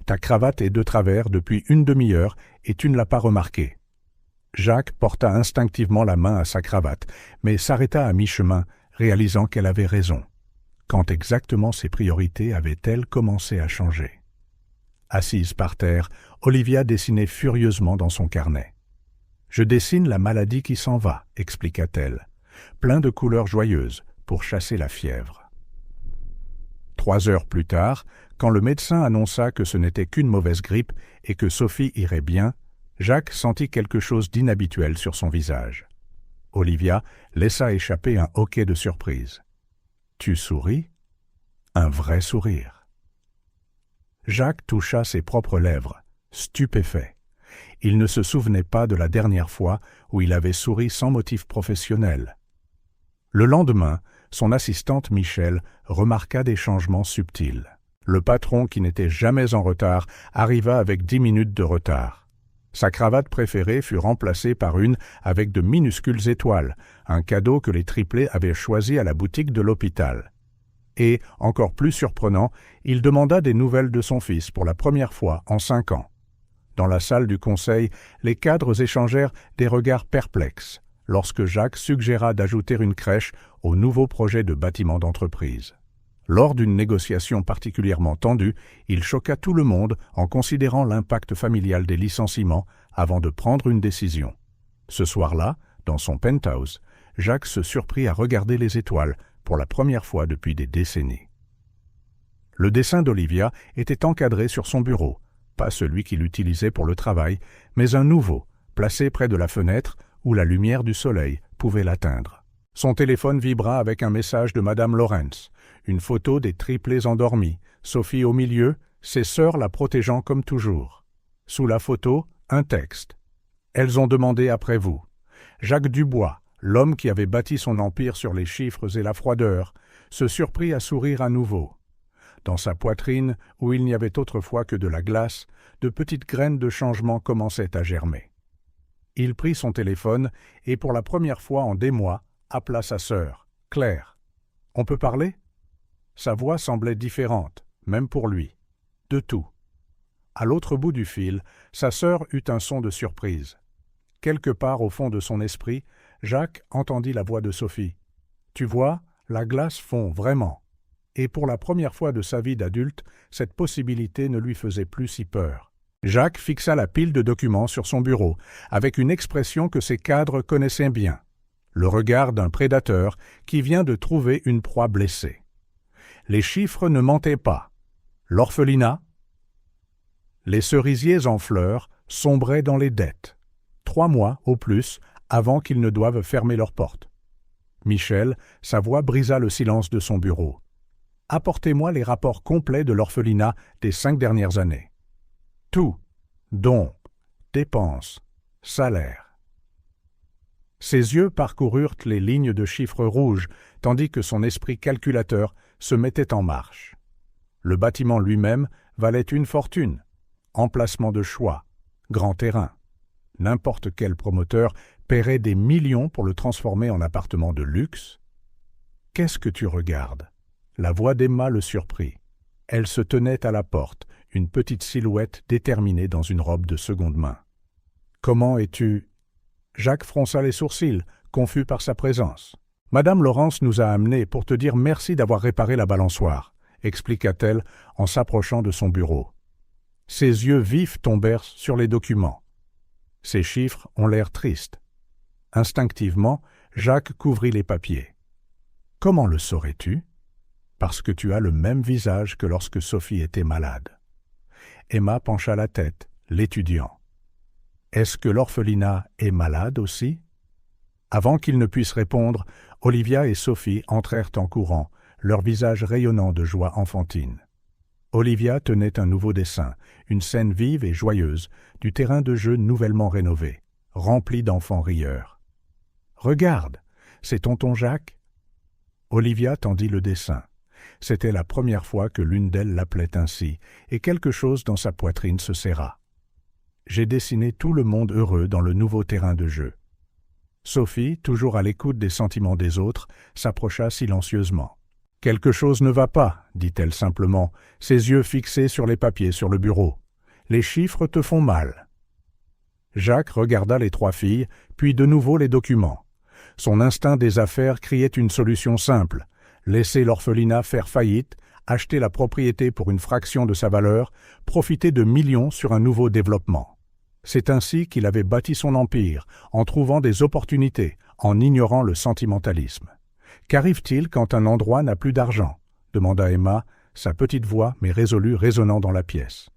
Ta cravate est de travers depuis une demi-heure et tu ne l'as pas remarqué. » Jacques porta instinctivement la main à sa cravate, mais s'arrêta à mi-chemin, réalisant qu'elle avait raison. Quand exactement ses priorités avaient-elles commencé à changer ? Assise par terre, Olivia dessinait furieusement dans son carnet. « Je dessine la maladie qui s'en va, expliqua-t-elle, plein de couleurs joyeuses pour chasser la fièvre. 3 heures plus tard, quand le médecin annonça que ce n'était qu'une mauvaise grippe et que Sophie irait bien, Jacques sentit quelque chose d'inhabituel sur son visage. Olivia laissa échapper un hoquet de surprise. « Tu souris ?» Un vrai sourire. Jacques toucha ses propres lèvres, stupéfait. Il ne se souvenait pas de la dernière fois où il avait souri sans motif professionnel. Le lendemain, son assistante Michel remarqua des changements subtils. Le patron, qui n'était jamais en retard, arriva avec 10 minutes de retard. Sa cravate préférée fut remplacée par une avec de minuscules étoiles, un cadeau que les triplés avaient choisi à la boutique de l'hôpital. Et, encore plus surprenant, il demanda des nouvelles de son fils pour la première fois en 5 ans. Dans la salle du conseil, les cadres échangèrent des regards perplexes lorsque Jacques suggéra d'ajouter une crèche au nouveau projet de bâtiment d'entreprise. Lors d'une négociation particulièrement tendue, il choqua tout le monde en considérant l'impact familial des licenciements avant de prendre une décision. Ce soir-là, dans son penthouse, Jacques se surprit à regarder les étoiles pour la première fois depuis des décennies. Le dessin d'Olivia était encadré sur son bureau, pas celui qu'il utilisait pour le travail, mais un nouveau, placé près de la fenêtre où la lumière du soleil pouvait l'atteindre. Son téléphone vibra avec un message de Madame Lawrence, une photo des triplés endormis, Sophie au milieu, ses sœurs la protégeant comme toujours. Sous la photo, un texte. « Elles ont demandé après vous. » Jacques Dubois, l'homme qui avait bâti son empire sur les chiffres et la froideur, se surprit à sourire à nouveau. Dans sa poitrine, où il n'y avait autrefois que de la glace, de petites graines de changement commençaient à germer. Il prit son téléphone et, pour la première fois en des mois, appela sa sœur, Claire. « On peut parler ?» Sa voix semblait différente, même pour lui. De tout. À l'autre bout du fil, sa sœur eut un son de surprise. Quelque part au fond de son esprit, Jacques entendit la voix de Sophie. « Tu vois, la glace fond vraiment. » Et pour la première fois de sa vie d'adulte, cette possibilité ne lui faisait plus si peur. Jacques fixa la pile de documents sur son bureau, avec une expression que ses cadres connaissaient bien. Le regard d'un prédateur qui vient de trouver une proie blessée. Les chiffres ne mentaient pas. L'orphelinat, les cerisiers en fleurs sombraient dans les dettes. 3 mois, au plus, avant qu'ils ne doivent fermer leurs portes. Michel, sa voix brisa le silence de son bureau. « Apportez-moi les rapports complets de l'orphelinat des 5 dernières années. Tout, dons, dépenses, salaires. » Ses yeux parcoururent les lignes de chiffres rouges, tandis que son esprit calculateur se mettait en marche. Le bâtiment lui-même valait une fortune. Emplacement de choix, grand terrain. N'importe quel promoteur paierait des millions pour le transformer en appartement de luxe. « Qu'est-ce que tu regardes ?» La voix d'Emma le surprit. Elle se tenait à la porte, une petite silhouette déterminée dans une robe de seconde main. « Comment es-tu » Jacques fronça les sourcils, confus par sa présence. « Madame Laurence nous a amenés pour te dire merci d'avoir réparé la balançoire, » expliqua-t-elle en s'approchant de son bureau. Ses yeux vifs tombèrent sur les documents. Ces chiffres ont l'air tristes. Instinctivement, Jacques couvrit les papiers. « Comment le saurais-tu » ? Parce que tu as le même visage que lorsque Sophie était malade. Emma pencha la tête, l'étudiant. Est-ce que l'orphelinat est malade aussi? Avant qu'il ne puisse répondre, Olivia et Sophie entrèrent en courant, leurs visages rayonnants de joie enfantine. Olivia tenait un nouveau dessin, une scène vive et joyeuse, du terrain de jeu nouvellement rénové, rempli d'enfants rieurs. « Regarde, c'est tonton Jacques ?» Olivia tendit le dessin. C'était la première fois que l'une d'elles l'appelait ainsi, et quelque chose dans sa poitrine se serra. J'ai dessiné tout le monde heureux dans le nouveau terrain de jeu. Sophie, toujours à l'écoute des sentiments des autres, s'approcha silencieusement. « Quelque chose ne va pas, dit-elle simplement, ses yeux fixés sur les papiers sur le bureau. Les chiffres te font mal. » Jacques regarda les 3 filles, puis de nouveau les documents. Son instinct des affaires criait une solution simple. Laisser l'orphelinat faire faillite, acheter la propriété pour une fraction de sa valeur, profiter de millions sur un nouveau développement. C'est ainsi qu'il avait bâti son empire, en trouvant des opportunités, en ignorant le sentimentalisme. Qu'arrive-t-il quand un endroit n'a plus d'argent ? Demanda Emma, sa petite voix mais résolue résonnant dans la pièce.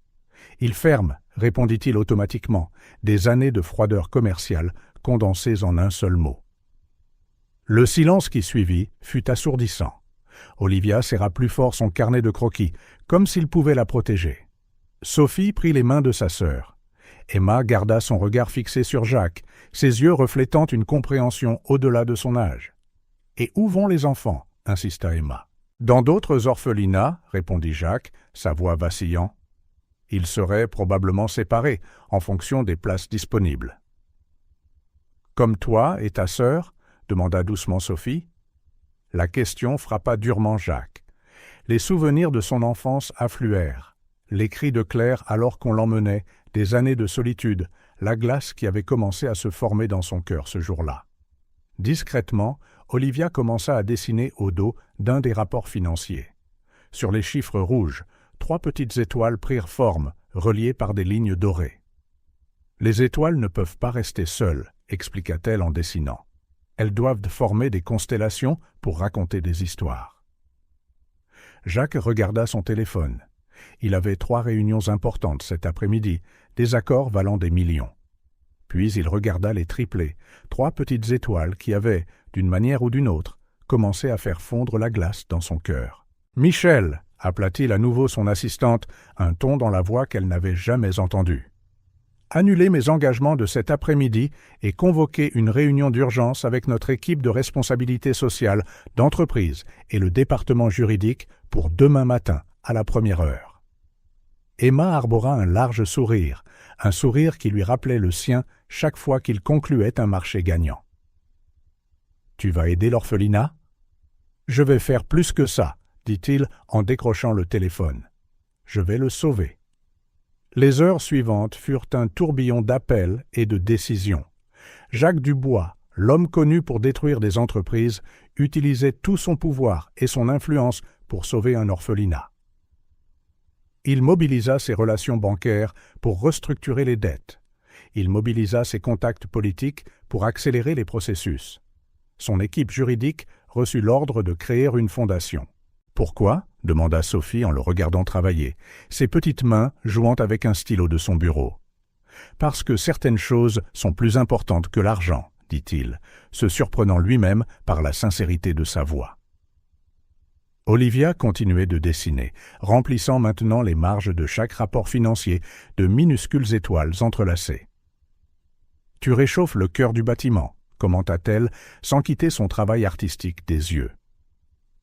Il ferme, répondit-il automatiquement, des années de froideur commerciale condensées en un seul mot. Le silence qui suivit fut assourdissant. Olivia serra plus fort son carnet de croquis, comme s'il pouvait la protéger. Sophie prit les mains de sa sœur. Emma garda son regard fixé sur Jacques, ses yeux reflétant une compréhension au-delà de son âge. « Et où vont les enfants » insista Emma. « Dans d'autres orphelinats, » répondit Jacques, sa voix vacillant. « Ils seraient probablement séparés, en fonction des places disponibles. »« Comme toi et ta sœur » demanda doucement Sophie. La question frappa durement Jacques. Les souvenirs de son enfance affluèrent. Les cris de Claire alors qu'on l'emmenait, des années de solitude, la glace qui avait commencé à se former dans son cœur ce jour-là. Discrètement, Olivia commença à dessiner au dos d'un des rapports financiers. Sur les chiffres rouges, 3 petites étoiles prirent forme, reliées par des lignes dorées. « Les étoiles ne peuvent pas rester seules », expliqua-t-elle en dessinant. « Elles doivent former des constellations pour raconter des histoires. » Jacques regarda son téléphone. Il avait 3 réunions importantes cet après-midi, des accords valant des millions. Puis il regarda les triplés, 3 petites étoiles qui avaient, d'une manière ou d'une autre, commencé à faire fondre la glace dans son cœur. « Michel !» appela-t-il à nouveau son assistante, un ton dans la voix qu'elle n'avait jamais entendu. « Annulez mes engagements de cet après-midi et convoquez une réunion d'urgence avec notre équipe de responsabilité sociale, d'entreprise et le département juridique pour demain matin, à la 1re heure. » Emma arbora un large sourire, un sourire qui lui rappelait le sien chaque fois qu'il concluait un marché gagnant. « Tu vas aider l'orphelinat ? »« Je vais faire plus que ça, » dit-il en décrochant le téléphone. « Je vais le sauver. » Les heures suivantes furent un tourbillon d'appels et de décisions. Jacques Dubois, l'homme connu pour détruire des entreprises, utilisait tout son pouvoir et son influence pour sauver un orphelinat. Il mobilisa ses relations bancaires pour restructurer les dettes. Il mobilisa ses contacts politiques pour accélérer les processus. Son équipe juridique reçut l'ordre de créer une fondation. « Pourquoi » demanda Sophie en le regardant travailler, ses petites mains jouant avec un stylo de son bureau. « Parce que certaines choses sont plus importantes que l'argent, » dit-il, se surprenant lui-même par la sincérité de sa voix. Olivia continuait de dessiner, remplissant maintenant les marges de chaque rapport financier de minuscules étoiles entrelacées. « Tu réchauffes le cœur du bâtiment », commenta-t-elle, sans quitter son travail artistique des yeux.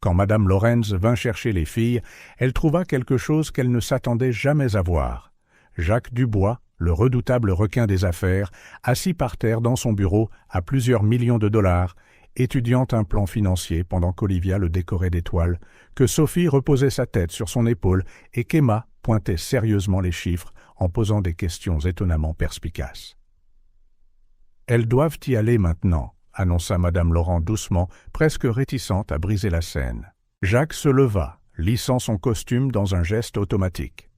Quand Madame Lorenz vint chercher les filles, elle trouva quelque chose qu'elle ne s'attendait jamais à voir. Jacques Dubois, le redoutable requin des affaires, assis par terre dans son bureau à plusieurs millions de dollars, étudiant un plan financier pendant qu'Olivia le décorait d'étoiles, que Sophie reposait sa tête sur son épaule et qu'Emma pointait sérieusement les chiffres en posant des questions étonnamment perspicaces. « Elles doivent y aller maintenant, » annonça Madame Laurent doucement, presque réticente à briser la scène. Jacques se leva, lissant son costume dans un geste automatique.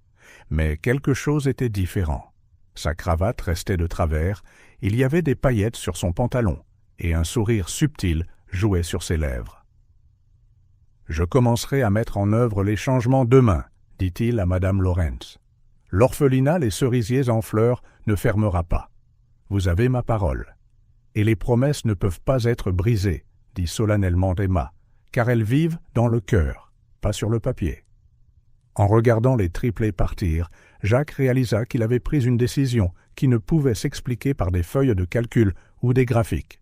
Mais quelque chose était différent. Sa cravate restait de travers, il y avait des paillettes sur son pantalon, et un sourire subtil jouait sur ses lèvres. « Je commencerai à mettre en œuvre les changements demain, » dit-il à Madame Lorenz. « L'orphelinat Les Cerisiers en fleurs ne fermera pas. Vous avez ma parole. Et les promesses ne peuvent pas être brisées, » dit solennellement Emma, « car elles vivent dans le cœur, pas sur le papier. » En regardant les triplés partir, Jacques réalisa qu'il avait pris une décision qui ne pouvait s'expliquer par des feuilles de calcul ou des graphiques.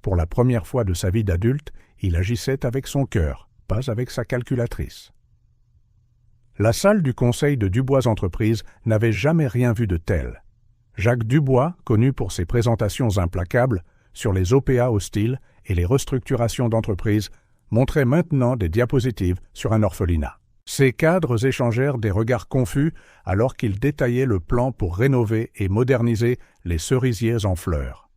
Pour la première fois de sa vie d'adulte, il agissait avec son cœur, pas avec sa calculatrice. La salle du conseil de Dubois Entreprises n'avait jamais rien vu de tel. Jacques Dubois, connu pour ses présentations implacables sur les OPA hostiles et les restructurations d'entreprises, montrait maintenant des diapositives sur un orphelinat. Ses cadres échangèrent des regards confus alors qu'il détaillait le plan pour rénover et moderniser les cerisiers en fleurs.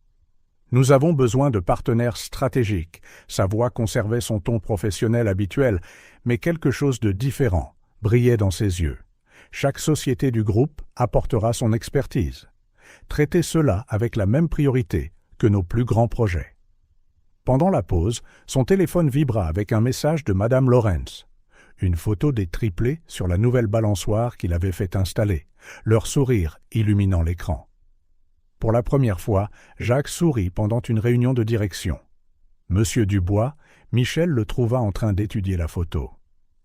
« Nous avons besoin de partenaires stratégiques. » Sa voix conservait son ton professionnel habituel, mais quelque chose de différent brillait dans ses yeux. Chaque société du groupe apportera son expertise. Traiter cela avec la même priorité que nos plus grands projets. Pendant la pause, son téléphone vibra avec un message de Madame Lawrence. Une photo des triplés sur la nouvelle balançoire qu'il avait fait installer, leur sourire illuminant l'écran. Pour la première fois, Jacques sourit pendant une réunion de direction. Monsieur Dubois, Michel le trouva en train d'étudier la photo.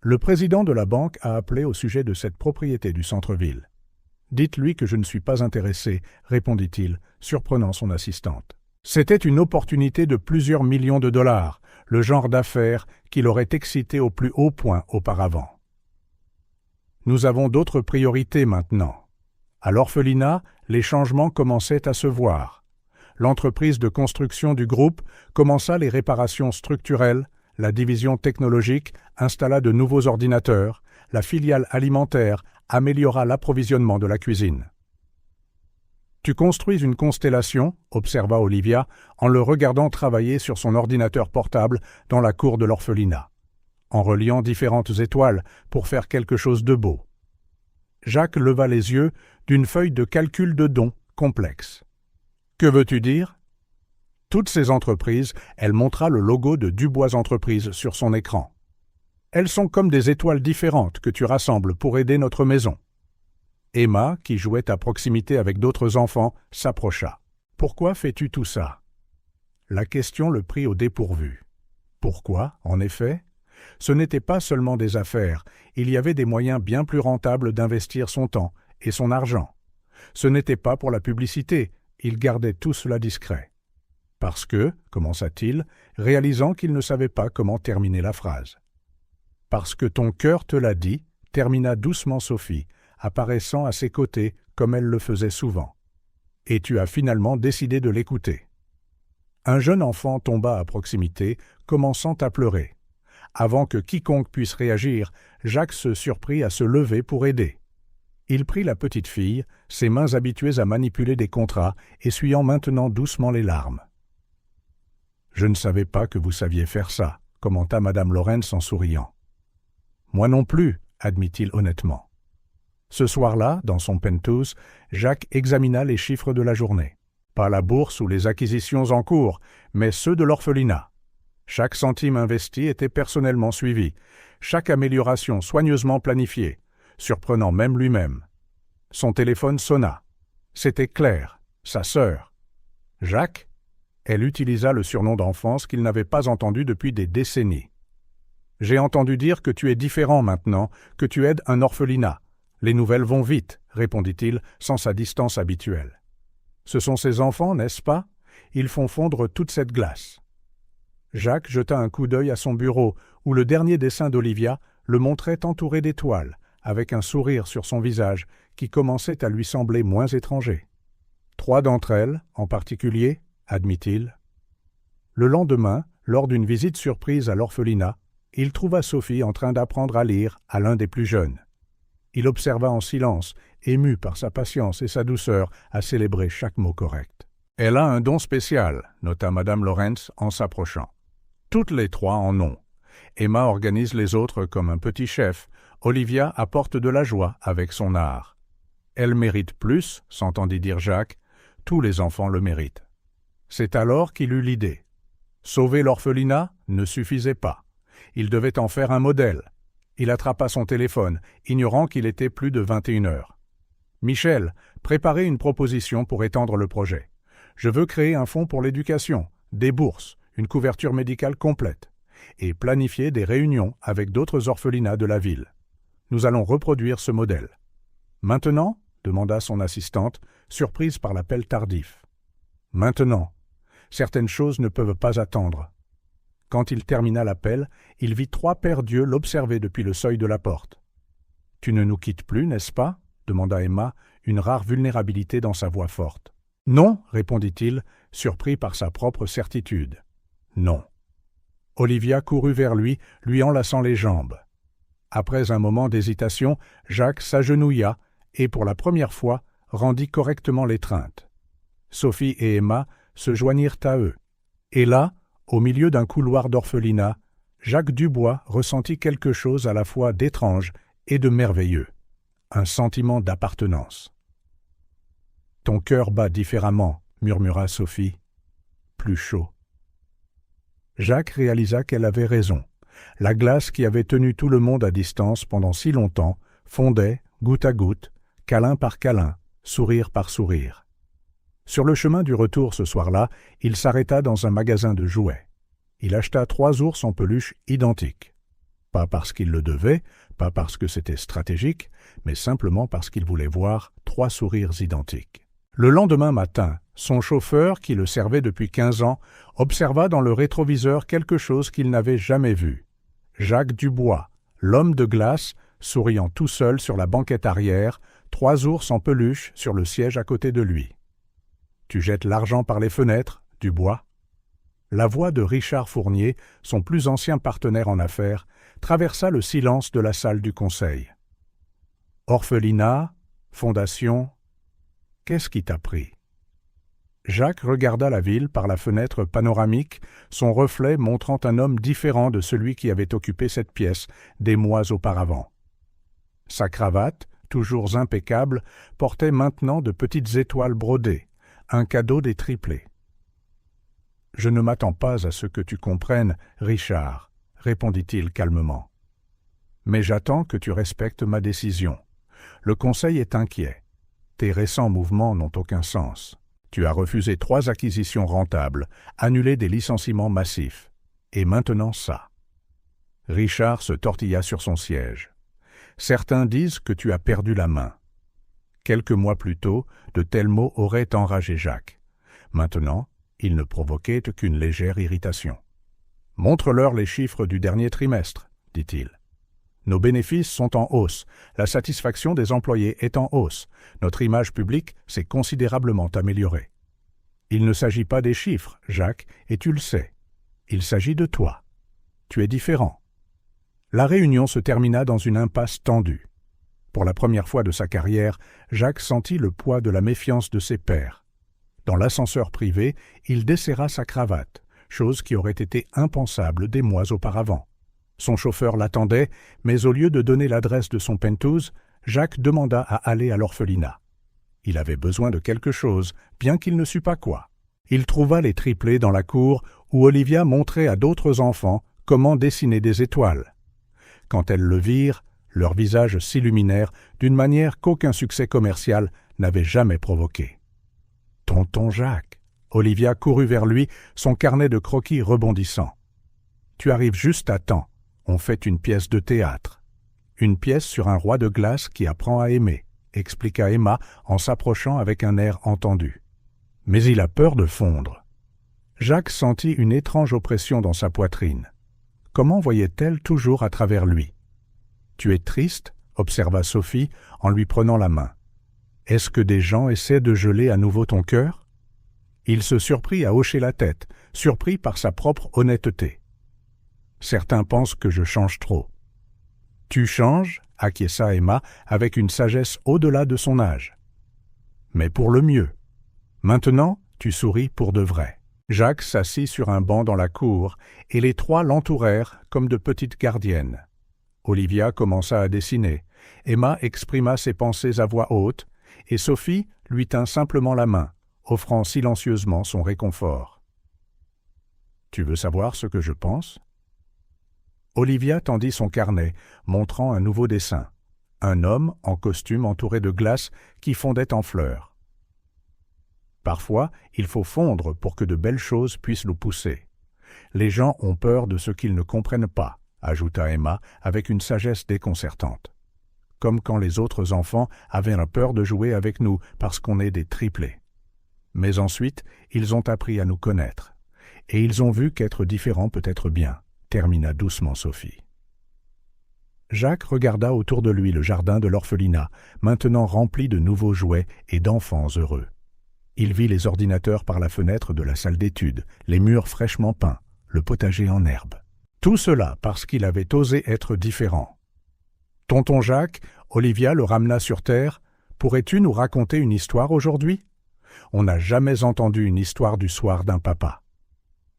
Le président de la banque a appelé au sujet de cette propriété du centre-ville. « Dites-lui que je ne suis pas intéressé, » répondit-il, surprenant son assistante. C'était une opportunité de plusieurs millions de dollars, le genre d'affaires qui l'aurait excité au plus haut point auparavant. Nous avons d'autres priorités maintenant. À l'orphelinat, les changements commençaient à se voir. L'entreprise de construction du groupe commença les réparations structurelles, la division technologique installa de nouveaux ordinateurs, la filiale alimentaire améliora l'approvisionnement de la cuisine. « Tu construis une constellation » observa Olivia en le regardant travailler sur son ordinateur portable dans la cour de l'orphelinat, en reliant différentes étoiles pour faire quelque chose de beau. Jacques leva les yeux d'une feuille de calcul de dons complexe. « Que veux-tu dire ?» Toutes ces entreprises, elle montra le logo de Dubois Entreprises sur son écran. « Elles sont comme des étoiles différentes que tu rassembles pour aider notre maison. » Emma, qui jouait à proximité avec d'autres enfants, s'approcha. « Pourquoi fais-tu tout ça ?» La question le prit au dépourvu. Pourquoi, en effet ? Ce n'était pas seulement des affaires, il y avait des moyens bien plus rentables d'investir son temps et son argent. Ce n'était pas pour la publicité, il gardait tout cela discret. Parce que, commença-t-il, réalisant qu'il ne savait pas comment terminer la phrase. « Parce que ton cœur te l'a dit », termina doucement Sophie, apparaissant à ses côtés comme elle le faisait souvent. « Et tu as finalement décidé de l'écouter. » Un jeune enfant tomba à proximité, commençant à pleurer. Avant que quiconque puisse réagir, Jacques se surprit à se lever pour aider. Il prit la petite fille, ses mains habituées à manipuler des contrats, essuyant maintenant doucement les larmes. « Je ne savais pas que vous saviez faire ça, » commenta Madame Lawrence en souriant. « Moi non plus, » admit-il honnêtement. Ce soir-là, dans son penthouse, Jacques examina les chiffres de la journée. Pas la bourse ou les acquisitions en cours, mais ceux de l'orphelinat. Chaque centime investi était personnellement suivi, chaque amélioration soigneusement planifiée, surprenant même lui-même. Son téléphone sonna. C'était Claire, sa sœur. « Jacques ?» Elle utilisa le surnom d'enfance qu'il n'avait pas entendu depuis des décennies. « J'ai entendu dire que tu es différent maintenant, que tu aides un orphelinat. Les nouvelles vont vite, » répondit-il sans sa distance habituelle. « Ce sont ces enfants, n'est-ce pas ? Ils font fondre toute cette glace. » Jacques jeta un coup d'œil à son bureau, où le dernier dessin d'Olivia le montrait entouré d'étoiles, avec un sourire sur son visage qui commençait à lui sembler moins étranger. « 3 d'entre elles, en particulier, » admit-il. Le lendemain, lors d'une visite surprise à l'orphelinat, il trouva Sophie en train d'apprendre à lire à l'un des plus jeunes. Il observa en silence, ému par sa patience et sa douceur à célébrer chaque mot correct. « Elle a un don spécial », nota Madame Lawrence en s'approchant. Toutes les 3 en ont. Emma organise les autres comme un petit chef. Olivia apporte de la joie avec son art. Elle mérite plus, s'entendit dire Jacques. Tous les enfants le méritent. C'est alors qu'il eut l'idée. Sauver l'orphelinat ne suffisait pas. Il devait en faire un modèle. Il attrapa son téléphone, ignorant qu'il était plus de 21 heures. « Michel, préparez une proposition pour étendre le projet. Je veux créer un fonds pour l'éducation, des bourses, une couverture médicale complète, et planifier des réunions avec d'autres orphelinats de la ville. Nous allons reproduire ce modèle. »« Maintenant ?» demanda son assistante, surprise par l'appel tardif. « Maintenant. Certaines choses ne peuvent pas attendre. » Quand il termina l'appel, il vit 3 paires d'yeux l'observer depuis le seuil de la porte. « Tu ne nous quittes plus, n'est-ce pas ?» demanda Emma, une rare vulnérabilité dans sa voix forte. « Non, » répondit-il, surpris par sa propre certitude. « Non. » Olivia courut vers lui, lui enlaçant les jambes. Après un moment d'hésitation, Jacques s'agenouilla et, pour la première fois, rendit correctement l'étreinte. Sophie et Emma se joignirent à eux. Et là, au milieu d'un couloir d'orphelinat, Jacques Dubois ressentit quelque chose à la fois d'étrange et de merveilleux, un sentiment d'appartenance. Ton cœur bat différemment, murmura Sophie. Plus chaud. Jacques réalisa qu'elle avait raison. La glace qui avait tenu tout le monde à distance pendant si longtemps fondait, goutte à goutte, câlin par câlin, sourire par sourire. Sur le chemin du retour ce soir-là, il s'arrêta dans un magasin de jouets. Il acheta 3 ours en peluche identiques. Pas parce qu'il le devait, pas parce que c'était stratégique, mais simplement parce qu'il voulait voir 3 sourires identiques. Le lendemain matin, son chauffeur, qui le servait depuis 15 ans, observa dans le rétroviseur quelque chose qu'il n'avait jamais vu. Jacques Dubois, l'homme de glace, souriant tout seul sur la banquette arrière, 3 ours en peluche sur le siège à côté de lui. « Tu jettes l'argent par les fenêtres, Dubois ?» La voix de Richard Fournier, son plus ancien partenaire en affaires, traversa le silence de la salle du conseil. « Orphelinat, fondation, qu'est-ce qui t'a pris ?» Jacques regarda la ville par la fenêtre panoramique, son reflet montrant un homme différent de celui qui avait occupé cette pièce des mois auparavant. Sa cravate, toujours impeccable, portait maintenant de petites étoiles brodées, un cadeau des triplés. « Je ne m'attends pas à ce que tu comprennes, Richard, » répondit-il calmement. « Mais j'attends que tu respectes ma décision. Le Conseil est inquiet. Tes récents mouvements n'ont aucun sens. Tu as refusé 3 acquisitions rentables, annulé des licenciements massifs. Et maintenant ça. » Richard se tortilla sur son siège. « Certains disent que tu as perdu la main. » Quelques mois plus tôt, de tels mots auraient enragé Jacques. Maintenant, ils ne provoquaient qu'une légère irritation. « Montre-leur les chiffres du dernier trimestre, » dit-il. « Nos bénéfices sont en hausse, la satisfaction des employés est en hausse, notre image publique s'est considérablement améliorée. Il ne s'agit pas des chiffres, Jacques, et tu le sais. Il s'agit de toi. Tu es différent. » La réunion se termina dans une impasse tendue. Pour la première fois de sa carrière, Jacques sentit le poids de la méfiance de ses pairs. Dans l'ascenseur privé, il desserra sa cravate, chose qui aurait été impensable des mois auparavant. Son chauffeur l'attendait, mais au lieu de donner l'adresse de son penthouse, Jacques demanda à aller à l'orphelinat. Il avait besoin de quelque chose, bien qu'il ne sût pas quoi. Il trouva les triplés dans la cour où Olivia montrait à d'autres enfants comment dessiner des étoiles. Quand elles le virent, leurs visages s'illuminèrent d'une manière qu'aucun succès commercial n'avait jamais provoquée. « Tonton Jacques !» Olivia courut vers lui, son carnet de croquis rebondissant. « Tu arrives juste à temps. On fait une pièce de théâtre. Une pièce sur un roi de glace qui apprend à aimer, » expliqua Emma en s'approchant avec un air entendu. « Mais il a peur de fondre. » Jacques sentit une étrange oppression dans sa poitrine. Comment voyait-elle toujours à travers lui? « Tu es triste ?» observa Sophie en lui prenant la main. « Est-ce que des gens essaient de geler à nouveau ton cœur ?» Il se surprit à hocher la tête, surpris par sa propre honnêteté. « Certains pensent que je change trop. »« Tu changes ?» acquiesça Emma avec une sagesse au-delà de son âge. « Mais pour le mieux. Maintenant, tu souris pour de vrai. » Jacques s'assit sur un banc dans la cour, et les 3 l'entourèrent comme de petites gardiennes. Olivia commença à dessiner, Emma exprima ses pensées à voix haute, et Sophie lui tint simplement la main, offrant silencieusement son réconfort. « Tu veux savoir ce que je pense ?» Olivia tendit son carnet, montrant un nouveau dessin. Un homme en costume entouré de glace qui fondait en fleurs. Parfois, il faut fondre pour que de belles choses puissent nous pousser. Les gens ont peur de ce qu'ils ne comprennent pas, ajouta Emma avec une sagesse déconcertante. Comme quand les autres enfants avaient peur de jouer avec nous parce qu'on est des triplés. Mais ensuite, ils ont appris à nous connaître. Et ils ont vu qu'être différent peut être bien, termina doucement Sophie. Jacques regarda autour de lui le jardin de l'orphelinat, maintenant rempli de nouveaux jouets et d'enfants heureux. Il vit les ordinateurs par la fenêtre de la salle d'études, les murs fraîchement peints, le potager en herbe. Tout cela parce qu'il avait osé être différent. « Tonton Jacques, Olivia le ramena sur terre. Pourrais-tu nous raconter une histoire aujourd'hui ? On n'a jamais entendu une histoire du soir d'un papa. »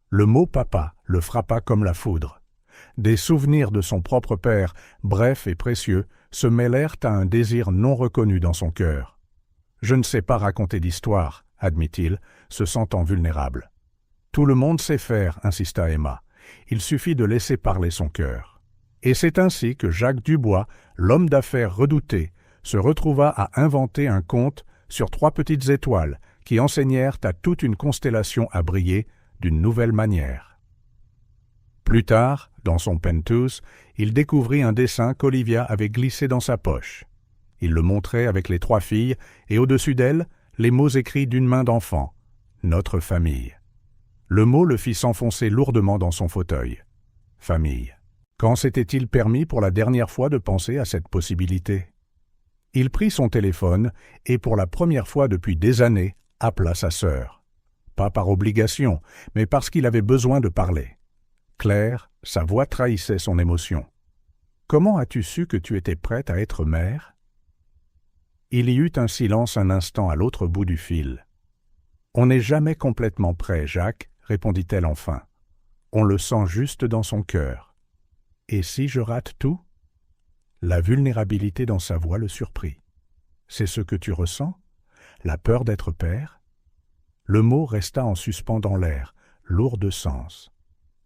Le mot « papa » le frappa comme la foudre. Des souvenirs de son propre père, brefs et précieux, se mêlèrent à un désir non reconnu dans son cœur. Je ne sais pas raconter d'histoire, admit-il, se sentant vulnérable. Tout le monde sait faire, insista Emma. Il suffit de laisser parler son cœur. Et c'est ainsi que Jacques Dubois, l'homme d'affaires redouté, se retrouva à inventer un conte sur 3 petites étoiles qui enseignèrent à toute une constellation à briller d'une nouvelle manière. Plus tard, dans son penthouse, il découvrit un dessin qu'Olivia avait glissé dans sa poche. Il le montrait avec les 3 filles et au-dessus d'elles, les mots écrits d'une main d'enfant. « Notre famille ». Le mot le fit s'enfoncer lourdement dans son fauteuil. Famille. Quand s'était-il permis pour la dernière fois de penser à cette possibilité? Il prit son téléphone et pour la première fois depuis des années, appela sa sœur. Pas par obligation, mais parce qu'il avait besoin de parler. Claire, sa voix trahissait son émotion. « Comment as-tu su que tu étais prête à être mère ?» Il y eut un silence un instant à l'autre bout du fil. « On n'est jamais complètement prêt, Jacques, » répondit-elle enfin. « On le sent juste dans son cœur. Et si je rate tout ?» La vulnérabilité dans sa voix le surprit. « C'est ce que tu ressens? La peur d'être père ?» Le mot resta en suspens dans l'air, lourd de sens.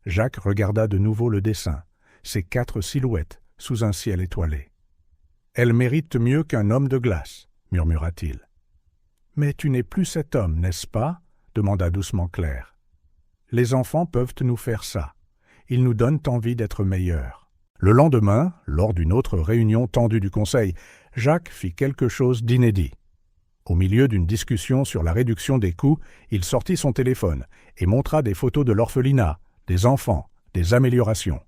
Jacques regarda de nouveau le dessin, ces 4 silhouettes sous un ciel étoilé. « Elle mérite mieux qu'un homme de glace, » murmura-t-il. « Mais tu n'es plus cet homme, n'est-ce pas ?» demanda doucement Claire. « Les enfants peuvent nous faire ça. Ils nous donnent envie d'être meilleurs. » Le lendemain, lors d'une autre réunion tendue du conseil, Jacques fit quelque chose d'inédit. Au milieu d'une discussion sur la réduction des coûts, il sortit son téléphone et montra des photos de l'orphelinat, des enfants, des améliorations.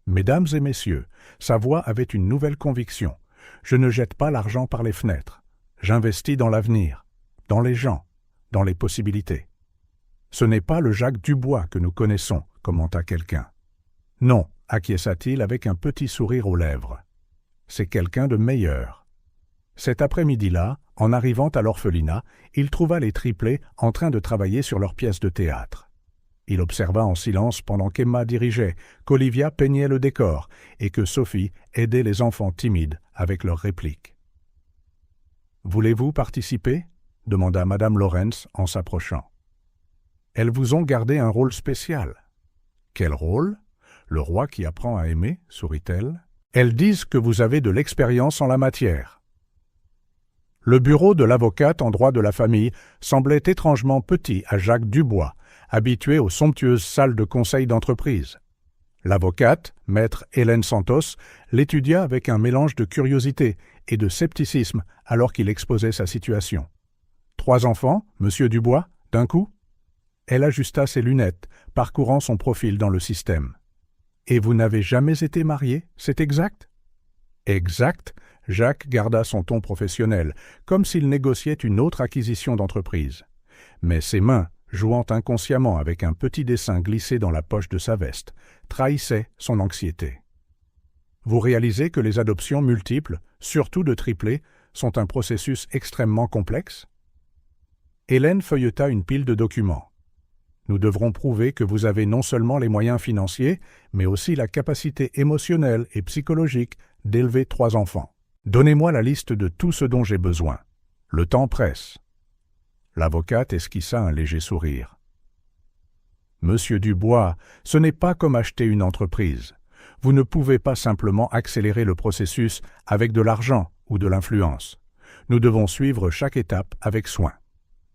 Mesdames et messieurs, sa voix avait une nouvelle conviction. Je ne jette pas l'argent par les fenêtres. J'investis dans l'avenir, dans les gens, dans les possibilités. Ce n'est pas le Jacques Dubois que nous connaissons, commenta quelqu'un. Non, acquiesça-t-il avec un petit sourire aux lèvres. C'est quelqu'un de meilleur. Cet après-midi-là, en arrivant à l'orphelinat, il trouva les triplés en train de travailler sur leur pièce de théâtre. Il observa en silence pendant qu'Emma dirigeait, qu'Olivia peignait le décor et que Sophie aidait les enfants timides avec leurs répliques. « Voulez-vous participer ?» demanda Madame Lawrence en s'approchant. « Elles vous ont gardé un rôle spécial. »« Quel rôle ? Le roi qui apprend à aimer ?» sourit-elle. « Elles disent que vous avez de l'expérience en la matière. » Le bureau de l'avocate en droit de la famille semblait étrangement petit à Jacques Dubois, habitué aux somptueuses salles de conseil d'entreprise. L'avocate, maître Hélène Santos, l'étudia avec un mélange de curiosité et de scepticisme alors qu'il exposait sa situation. « 3 enfants, monsieur Dubois, d'un coup ?» Elle ajusta ses lunettes, parcourant son profil dans le système. « Et vous n'avez jamais été marié, c'est exact ?» « Exact », Jacques garda son ton professionnel, comme s'il négociait une autre acquisition d'entreprise. Mais ses mains, jouant inconsciemment avec un petit dessin glissé dans la poche de sa veste, trahissaient son anxiété. Vous réalisez que les adoptions multiples, surtout de triplés, sont un processus extrêmement complexe? Hélène feuilleta une pile de documents. Nous devrons prouver que vous avez non seulement les moyens financiers, mais aussi la capacité émotionnelle et psychologique d'élever 3 enfants. Donnez-moi la liste de tout ce dont j'ai besoin. Le temps presse. L'avocate esquissa un léger sourire. Monsieur Dubois, ce n'est pas comme acheter une entreprise. Vous ne pouvez pas simplement accélérer le processus avec de l'argent ou de l'influence. Nous devons suivre chaque étape avec soin.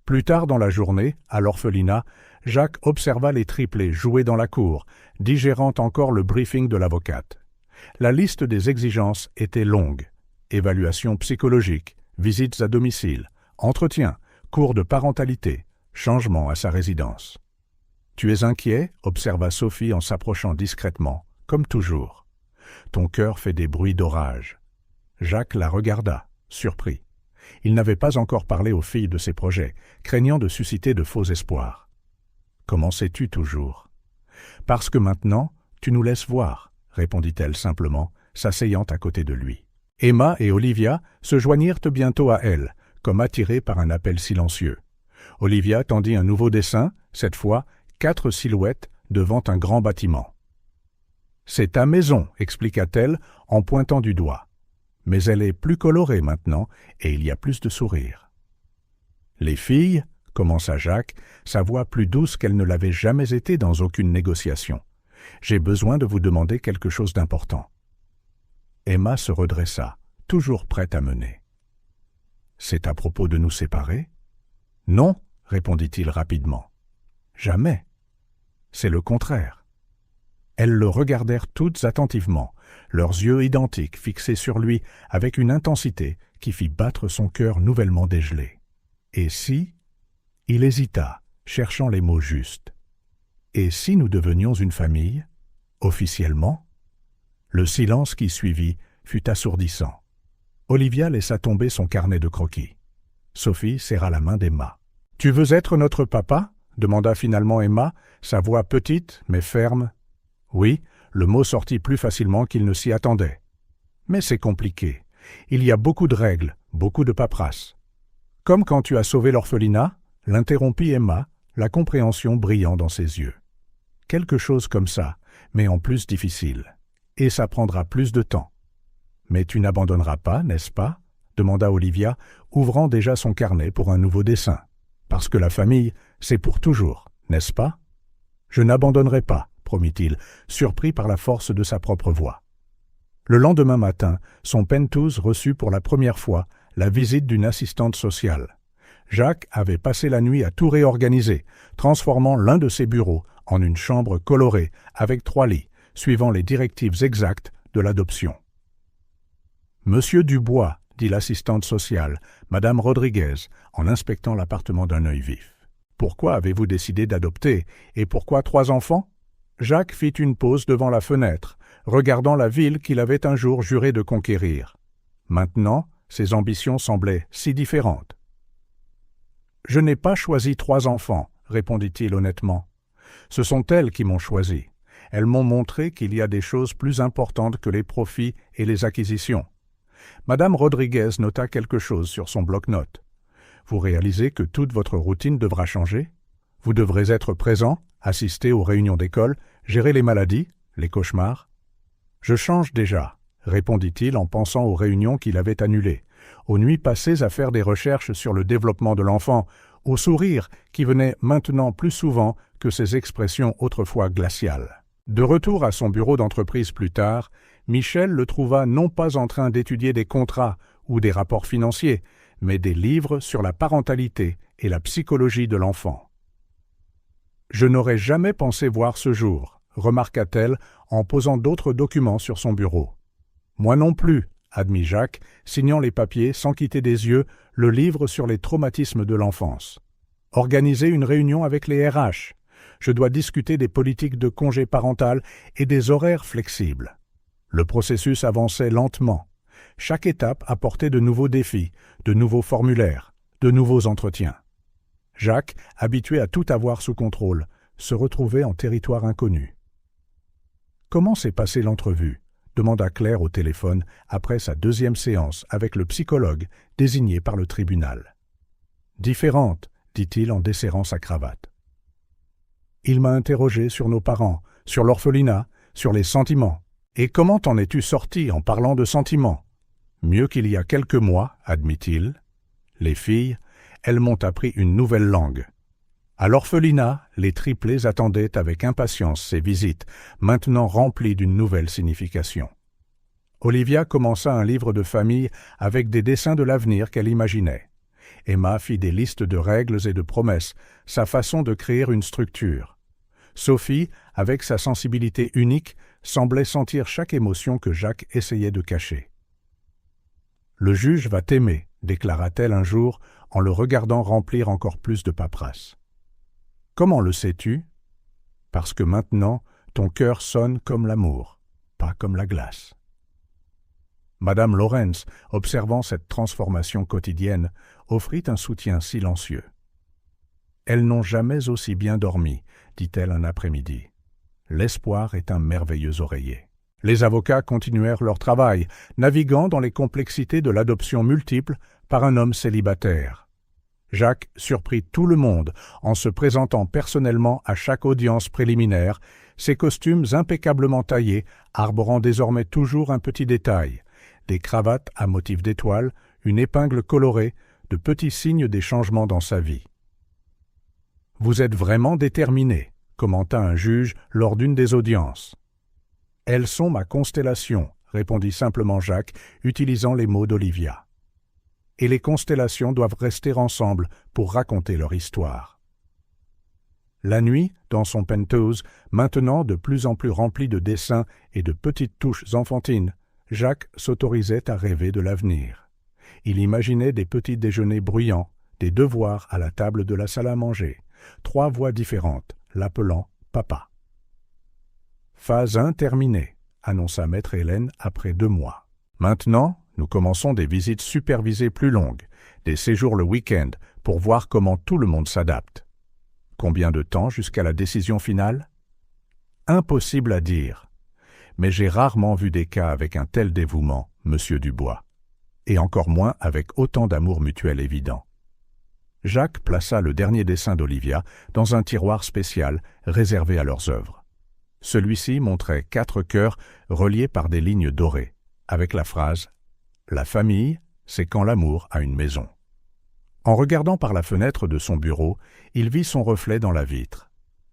Plus tard dans la journée, à l'orphelinat, Jacques observa les triplés jouer dans la cour, digérant encore le briefing de l'avocate. La liste des exigences était longue. Évaluation psychologique, visites à domicile, entretien, cours de parentalité, changement à sa résidence. « Tu es inquiet ?» observa Sophie en s'approchant discrètement, comme toujours. « Ton cœur fait des bruits d'orage. » Jacques la regarda, surpris. Il n'avait pas encore parlé aux filles de ses projets, craignant de susciter de faux espoirs. « Comment sais-tu toujours ?»« Parce que maintenant, tu nous laisses voir, » répondit-elle simplement, s'asseyant à côté de lui. Emma et Olivia se joignirent bientôt à elle, comme attirées par un appel silencieux. Olivia tendit un nouveau dessin, cette fois 4 silhouettes devant un grand bâtiment. « C'est ta maison, expliqua-t-elle en pointant du doigt. Mais elle est plus colorée maintenant et il y a plus de sourires. « Les filles, commença Jacques, sa voix plus douce qu'elle ne l'avait jamais été dans aucune négociation. J'ai besoin de vous demander quelque chose d'important. » Emma se redressa, toujours prête à mener. « C'est à propos de nous séparer ?»« Non, répondit-il rapidement. Jamais. C'est le contraire. » Elles le regardèrent toutes attentivement, leurs yeux identiques fixés sur lui avec une intensité qui fit battre son cœur nouvellement dégelé. Et si... Il hésita, cherchant les mots justes. Et si nous devenions une famille, officiellement? Le silence qui suivit fut assourdissant. Olivia laissa tomber son carnet de croquis. Sophie serra la main d'Emma. « Tu veux être notre papa ?» demanda finalement Emma, sa voix petite mais ferme. Oui, le mot sortit plus facilement qu'il ne s'y attendait. Mais c'est compliqué. Il y a beaucoup de règles, beaucoup de paperasse. Comme quand tu as sauvé l'orphelinat, l'interrompit Emma, la compréhension brillant dans ses yeux. Quelque chose comme ça, mais en plus difficile. Et ça prendra plus de temps. Mais tu n'abandonneras pas, n'est-ce pas ? Demanda Olivia, ouvrant déjà son carnet pour un nouveau dessin. Parce que la famille, c'est pour toujours, n'est-ce pas ? Je n'abandonnerai pas, promit-il, surpris par la force de sa propre voix. Le lendemain matin, son penthouse reçut pour la première fois la visite d'une assistante sociale. Jacques avait passé la nuit à tout réorganiser, transformant l'un de ses bureaux en une chambre colorée avec 3 lits, suivant les directives exactes de l'adoption. « Monsieur Dubois, » dit l'assistante sociale, Madame Rodriguez, en inspectant l'appartement d'un œil vif. « Pourquoi avez-vous décidé d'adopter, et pourquoi 3 enfants ?» Jacques fit une pause devant la fenêtre, regardant la ville qu'il avait un jour juré de conquérir. Maintenant, ses ambitions semblaient si différentes. « Je n'ai pas choisi 3 enfants, » répondit-il honnêtement. « Ce sont elles qui m'ont choisi. Elles m'ont montré qu'il y a des choses plus importantes que les profits et les acquisitions. » Madame Rodriguez nota quelque chose sur son bloc-notes. « Vous réalisez que toute votre routine devra changer? Vous devrez être présent, assister aux réunions d'école, gérer les maladies, les cauchemars. »« Je change déjà, » répondit-il en pensant aux réunions qu'il avait annulées, aux nuits passées à faire des recherches sur le développement de l'enfant, au sourire qui venait maintenant plus souvent que ces expressions autrefois glaciales. De retour à son bureau d'entreprise plus tard, Michel le trouva non pas en train d'étudier des contrats ou des rapports financiers, mais des livres sur la parentalité et la psychologie de l'enfant. « Je n'aurais jamais pensé voir ce jour, » remarqua-t-elle en posant d'autres documents sur son bureau. « Moi non plus, » admit Jacques, signant les papiers sans quitter des yeux le livre sur les traumatismes de l'enfance. « Organiser une réunion avec les RH. Je dois discuter des politiques de congé parental et des horaires flexibles. » Le processus avançait lentement. Chaque étape apportait de nouveaux défis, de nouveaux formulaires, de nouveaux entretiens. Jacques, habitué à tout avoir sous contrôle, se retrouvait en territoire inconnu. « Comment s'est passée l'entrevue ?» demanda Claire au téléphone après sa 2e séance avec le psychologue désigné par le tribunal. « Différente, » dit-il en desserrant sa cravate. « Il m'a interrogé sur nos parents, sur l'orphelinat, sur les sentiments. Et comment t'en es-tu sorti en parlant de sentiments ? Mieux qu'il y a quelques mois, admit-il. Les filles, elles m'ont appris une nouvelle langue. À l'orphelinat, les triplés attendaient avec impatience ces visites, maintenant remplies d'une nouvelle signification. Olivia commença un livre de famille avec des dessins de l'avenir qu'elle imaginait. Emma fit des listes de règles et de promesses, sa façon de créer une structure. Sophie, avec sa sensibilité unique, semblait sentir chaque émotion que Jacques essayait de cacher. « Le juge va t'aimer, » déclara-t-elle un jour en le regardant remplir encore plus de paperasse. « Comment le sais-tu ? Parce que maintenant, ton cœur sonne comme l'amour, pas comme la glace. » Madame Lawrence, observant cette transformation quotidienne, offrit un soutien silencieux. « Elles n'ont jamais aussi bien dormi, » dit-elle un après-midi. « L'espoir est un merveilleux oreiller. » Les avocats continuèrent leur travail, naviguant dans les complexités de l'adoption multiple par un homme célibataire. Jacques surprit tout le monde en se présentant personnellement à chaque audience préliminaire, ses costumes impeccablement taillés, arborant désormais toujours un petit détail, des cravates à motifs d'étoiles, une épingle colorée, de petits signes des changements dans sa vie. « Vous êtes vraiment déterminé, » commenta un juge lors d'une des audiences. « Elles sont ma constellation, » répondit simplement Jacques, utilisant les mots d'Olivia. Et les constellations doivent rester ensemble pour raconter leur histoire. La nuit, dans son penthouse, maintenant de plus en plus rempli de dessins et de petites touches enfantines, Jacques s'autorisait à rêver de l'avenir. Il imaginait des petits déjeuners bruyants, des devoirs à la table de la salle à manger, 3 voix différentes, l'appelant « papa ». Phase 1 terminée, annonça maître Hélène après 2 mois. Maintenant, nous commençons des visites supervisées plus longues, des séjours le week-end, pour voir comment tout le monde s'adapte. Combien de temps jusqu'à la décision finale? Impossible à dire. Mais j'ai rarement vu des cas avec un tel dévouement, monsieur Dubois, et encore moins avec autant d'amour mutuel évident. Jacques plaça le dernier dessin d'Olivia dans un tiroir spécial réservé à leurs œuvres. Celui-ci montrait 4 cœurs reliés par des lignes dorées, avec la phrase « La famille, c'est quand l'amour a une maison ». En regardant par la fenêtre de son bureau, il vit son reflet dans la vitre.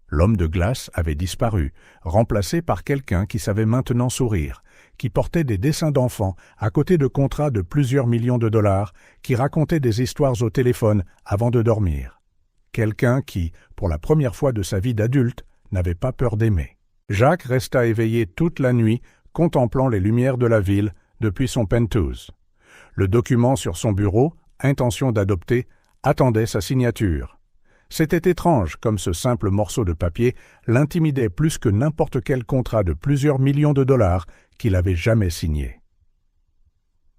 L'homme de glace avait disparu, remplacé par quelqu'un qui savait maintenant sourire, qui portait des dessins d'enfants à côté de contrats de plusieurs millions de dollars, qui racontait des histoires au téléphone avant de dormir. Quelqu'un qui, pour la première fois de sa vie d'adulte, n'avait pas peur d'aimer. Jacques resta éveillé toute la nuit, contemplant les lumières de la ville depuis son penthouse. Le document sur son bureau, intention d'adopter, attendait sa signature. C'était étrange comme ce simple morceau de papier l'intimidait plus que n'importe quel contrat de plusieurs millions de dollars qu'il avait jamais signé.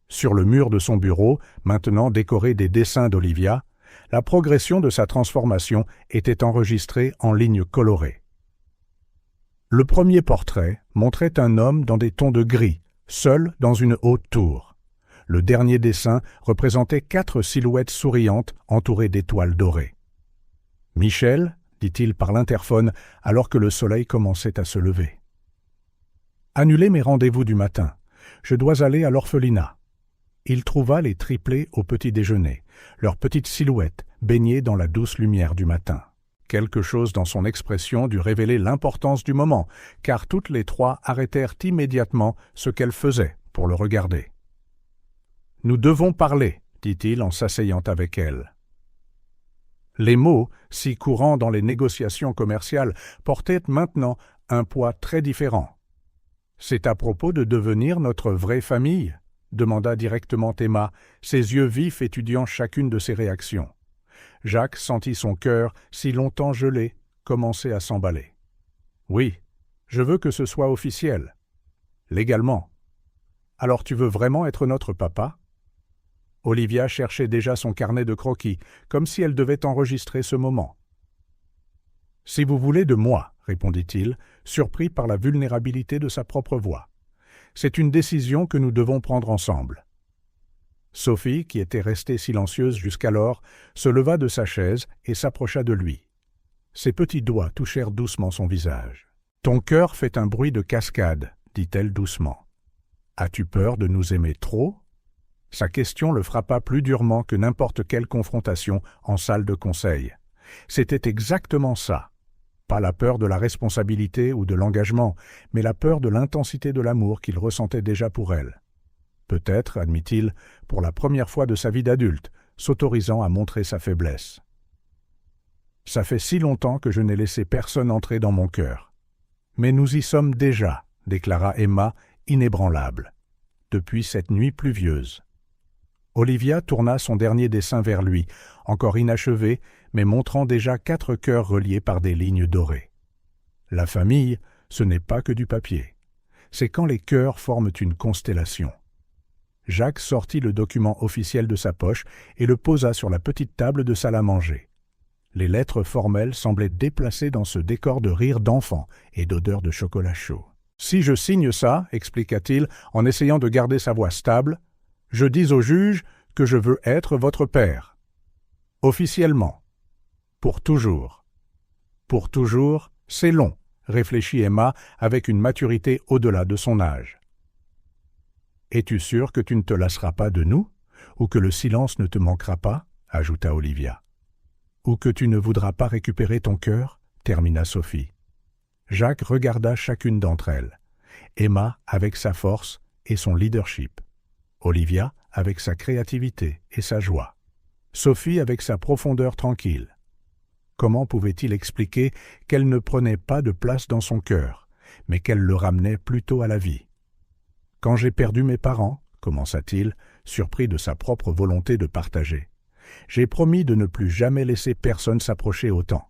Sur le mur de son bureau, maintenant décoré des dessins d'Olivia, la progression de sa transformation était enregistrée en lignes colorées. Le premier portrait montrait un homme dans des tons de gris, seul dans une haute tour. Le dernier dessin représentait 4 silhouettes souriantes entourées d'étoiles dorées. « Michel » dit-il par l'interphone alors que le soleil commençait à se lever. « Annulez mes rendez-vous du matin. Je dois aller à l'orphelinat. » Il trouva les triplés au petit déjeuner, leurs petites silhouettes baignées dans la douce lumière du matin. Quelque chose dans son expression dut révéler l'importance du moment, car toutes les 3 arrêtèrent immédiatement ce qu'elles faisaient pour le regarder. « Nous devons parler, » dit-il en s'asseyant avec elle. Les mots, si courants dans les négociations commerciales, portaient maintenant un poids très différent. « C'est à propos de devenir notre vraie famille ?» demanda directement Emma, ses yeux vifs étudiant chacune de ses réactions. Jacques sentit son cœur, si longtemps gelé, commencer à s'emballer. « Oui, je veux que ce soit officiel. Légalement. Alors tu veux vraiment être notre papa ?» Olivia cherchait déjà son carnet de croquis, comme si elle devait enregistrer ce moment. « Si vous voulez de moi, » répondit-il, surpris par la vulnérabilité de sa propre voix. « C'est une décision que nous devons prendre ensemble. » Sophie, qui était restée silencieuse jusqu'alors, se leva de sa chaise et s'approcha de lui. Ses petits doigts touchèrent doucement son visage. « Ton cœur fait un bruit de cascade, » dit-elle doucement. « As-tu peur de nous aimer trop ?» Sa question le frappa plus durement que n'importe quelle confrontation en salle de conseil. C'était exactement ça. Pas la peur de la responsabilité ou de l'engagement, mais la peur de l'intensité de l'amour qu'il ressentait déjà pour elle. Peut-être, admit-il, pour la première fois de sa vie d'adulte, s'autorisant à montrer sa faiblesse. « Ça fait si longtemps que je n'ai laissé personne entrer dans mon cœur. Mais nous y sommes déjà, » déclara Emma, inébranlable, depuis cette nuit pluvieuse. Olivia tourna son dernier dessin vers lui, encore inachevé, mais montrant déjà 4 cœurs reliés par des lignes dorées. La famille, ce n'est pas que du papier. C'est quand les cœurs forment une constellation. Jacques sortit le document officiel de sa poche et le posa sur la petite table de salle à manger. Les lettres formelles semblaient déplacées dans ce décor de rires d'enfants et d'odeurs de chocolat chaud. « Si je signe ça, » expliqua-t-il en essayant de garder sa voix stable, « je dis au juge que je veux être votre père. Officiellement. Pour toujours. » « Pour toujours, c'est long, » réfléchit Emma avec une maturité au-delà de son âge. Es-tu sûr que tu ne te lasseras pas de nous, ou que le silence ne te manquera pas, ajouta Olivia. Ou que tu ne voudras pas récupérer ton cœur, termina Sophie. Jacques regarda chacune d'entre elles. Emma avec sa force et son leadership. Olivia avec sa créativité et sa joie. Sophie avec sa profondeur tranquille. Comment pouvait-il expliquer qu'elle ne prenait pas de place dans son cœur, mais qu'elle le ramenait plutôt à la vie? Quand j'ai perdu mes parents, commença-t-il, surpris de sa propre volonté de partager, j'ai promis de ne plus jamais laisser personne s'approcher autant.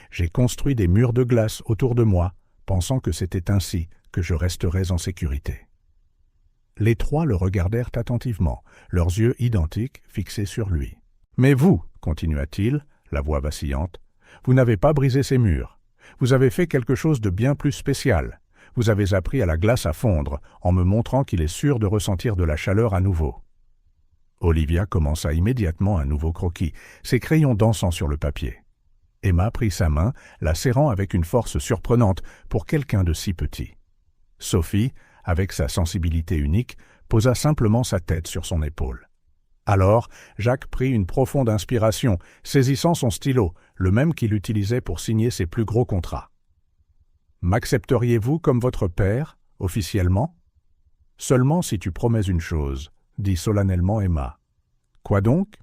J'ai construit des murs de glace autour de moi, pensant que c'était ainsi que je resterais en sécurité. Les trois le regardèrent attentivement, leurs yeux identiques fixés sur lui. « Mais vous, continua-t-il, la voix vacillante, vous n'avez pas brisé ces murs. Vous avez fait quelque chose de bien plus spécial. Vous avez appris à la glace à fondre, en me montrant qu'il est sûr de ressentir de la chaleur à nouveau. » Olivia commença immédiatement un nouveau croquis, ses crayons dansant sur le papier. Emma prit sa main, la serrant avec une force surprenante pour quelqu'un de si petit. Sophie, avec sa sensibilité unique, posa simplement sa tête sur son épaule. Alors, Jacques prit une profonde inspiration, saisissant son stylo, le même qu'il utilisait pour signer ses plus gros contrats. « M'accepteriez-vous comme votre père, officiellement ? Seulement si tu promets une chose, dit solennellement Emma. « Quoi donc ?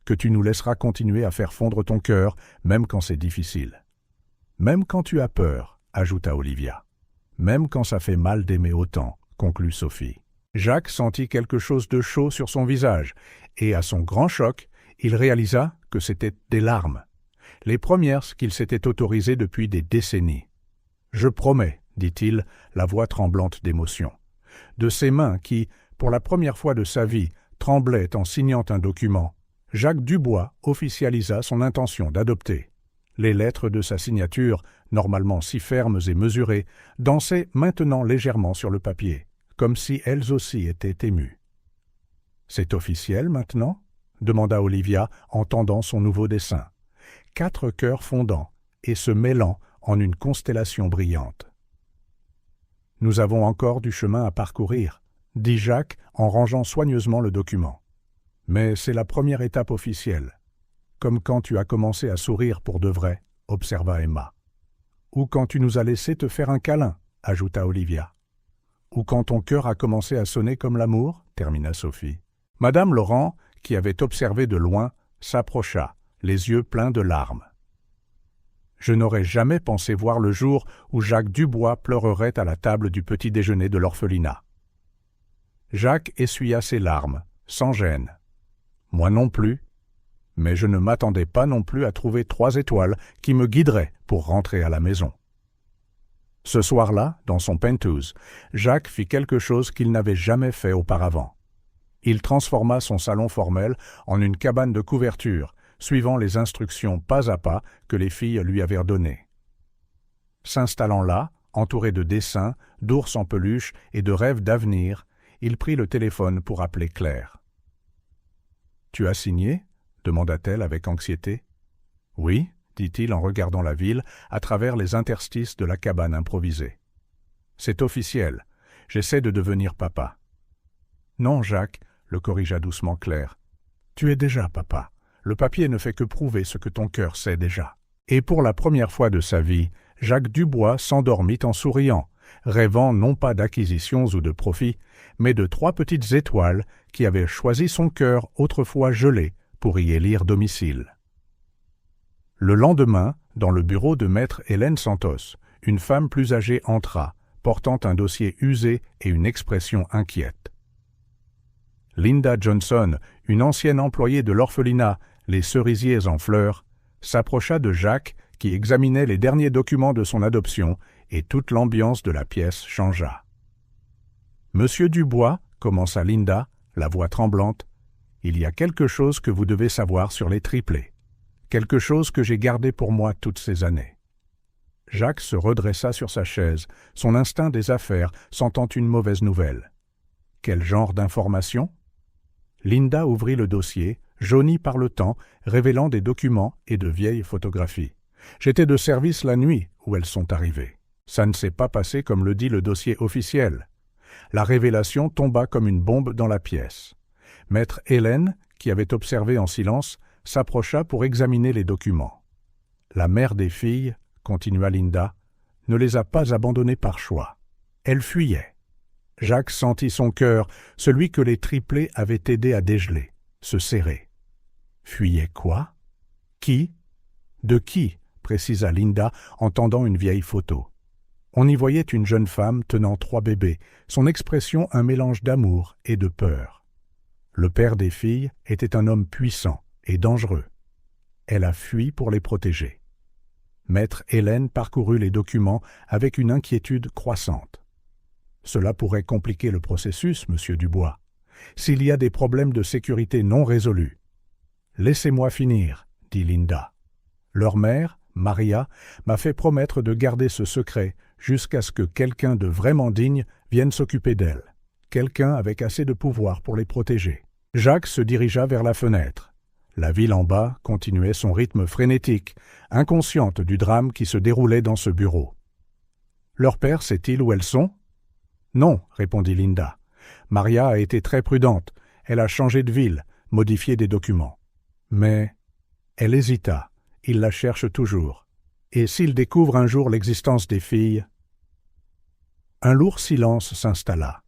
Que tu nous laisseras continuer à faire fondre ton cœur, même quand c'est difficile. Même quand tu as peur, ajouta Olivia. Même quand ça fait mal d'aimer autant, conclut Sophie. Jacques sentit quelque chose de chaud sur son visage, et à son grand choc, il réalisa que c'étaient des larmes. Les premières qu'il s'était autorisées depuis des décennies. « Je promets, dit-il, la voix tremblante d'émotion. De ses mains qui, pour la première fois de sa vie, tremblaient en signant un document, Jacques Dubois officialisa son intention d'adopter. Les lettres de sa signature, normalement si fermes et mesurées, dansaient maintenant légèrement sur le papier, comme si elles aussi étaient émues. « C'est officiel maintenant ?» demanda Olivia en tendant son nouveau dessin. 4 cœurs fondants et se mêlant en une constellation brillante. « Nous avons encore du chemin à parcourir, » dit Jacques en rangeant soigneusement le document. « Mais c'est la première étape officielle. Comme quand tu as commencé à sourire pour de vrai, » observa Emma. « Ou quand tu nous as laissé te faire un câlin, » ajouta Olivia. « Ou quand ton cœur a commencé à sonner comme l'amour, » termina Sophie. Madame Laurent, qui avait observé de loin, s'approcha, les yeux pleins de larmes. Je n'aurais jamais pensé voir le jour où Jacques Dubois pleurerait à la table du petit déjeuner de l'orphelinat. Jacques essuya ses larmes, sans gêne. Moi non plus, mais je ne m'attendais pas non plus à trouver 3 étoiles qui me guideraient pour rentrer à la maison. Ce soir-là, dans son penthouse, Jacques fit quelque chose qu'il n'avait jamais fait auparavant. Il transforma son salon formel en une cabane de couverture, suivant les instructions pas à pas que les filles lui avaient données. S'installant là, entouré de dessins, d'ours en peluche et de rêves d'avenir, il prit le téléphone pour appeler Claire. « Tu as signé ?» demanda-t-elle avec anxiété. « Oui, » dit-il en regardant la ville à travers les interstices de la cabane improvisée. « C'est officiel. J'essaie de devenir papa. »« Non, Jacques, » le corrigea doucement Claire. « Tu es déjà papa. Le papier ne fait que prouver ce que ton cœur sait déjà. » Et pour la première fois de sa vie, Jacques Dubois s'endormit en souriant, rêvant non pas d'acquisitions ou de profits, mais de 3 petites étoiles qui avaient choisi son cœur autrefois gelé pour y élire domicile. Le lendemain, dans le bureau de maître Hélène Santos, une femme plus âgée entra, portant un dossier usé et une expression inquiète. Linda Johnson, une ancienne employée de l'orphelinat Les Cerisiers en fleurs, s'approcha de Jacques qui examinait les derniers documents de son adoption et toute l'ambiance de la pièce changea. « Monsieur Dubois, » commença Linda, la voix tremblante, « il y a quelque chose que vous devez savoir sur les triplés, quelque chose que j'ai gardé pour moi toutes ces années. » Jacques se redressa sur sa chaise, son instinct des affaires sentant une mauvaise nouvelle. « Quel genre d'information ?» Linda ouvrit le dossier, jauni par le temps, révélant des documents et de vieilles photographies. « J'étais de service la nuit où elles sont arrivées. Ça ne s'est pas passé comme le dit le dossier officiel. La révélation tomba comme une bombe dans la pièce. Maître Hélène, qui avait observé en silence, s'approcha pour examiner les documents. La mère des filles, continua Linda, ne les a pas abandonnés par choix. Elle fuyait. Jacques sentit son cœur, celui que les triplés avaient aidé à dégeler, se serrer. Fuyait quoi? Qui? De qui? Précisa Linda en tendant une vieille photo. On y voyait une jeune femme tenant 3 bébés, son expression un mélange d'amour et de peur. Le père des filles était un homme puissant et dangereux. Elle a fui pour les protéger. Maître Hélène parcourut les documents avec une inquiétude croissante. Cela pourrait compliquer le processus, monsieur Dubois, s'il y a des problèmes de sécurité non résolus. Laissez-moi finir, dit Linda. Leur mère, Maria, m'a fait promettre de garder ce secret jusqu'à ce que quelqu'un de vraiment digne vienne s'occuper d'elle, quelqu'un avec assez de pouvoir pour les protéger. Jacques se dirigea vers la fenêtre. La ville en bas continuait son rythme frénétique, inconsciente du drame qui se déroulait dans ce bureau. « Leur père sait-il où elles sont ?»« Non, répondit Linda. Maria a été très prudente. Elle a changé de ville, modifié des documents. Mais elle hésita. Il la cherche toujours. Et s'il découvre un jour l'existence des filles... » Un lourd silence s'installa.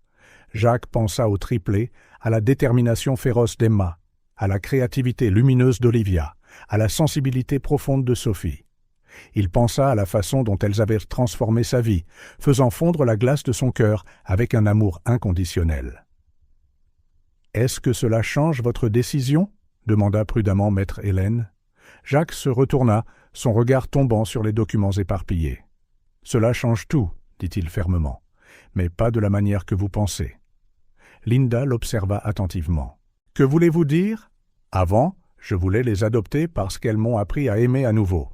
Jacques pensa au triplé, à la détermination féroce d'Emma, à la créativité lumineuse d'Olivia, à la sensibilité profonde de Sophie. Il pensa à la façon dont elles avaient transformé sa vie, faisant fondre la glace de son cœur avec un amour inconditionnel. « Est-ce que cela change votre décision ?» demanda prudemment maître Hélène. Jacques se retourna, son regard tombant sur les documents éparpillés. « Cela change tout, dit-il fermement, mais pas de la manière que vous pensez. » Linda l'observa attentivement. « Que voulez-vous dire ? Avant, je voulais les adopter parce qu'elles m'ont appris à aimer à nouveau.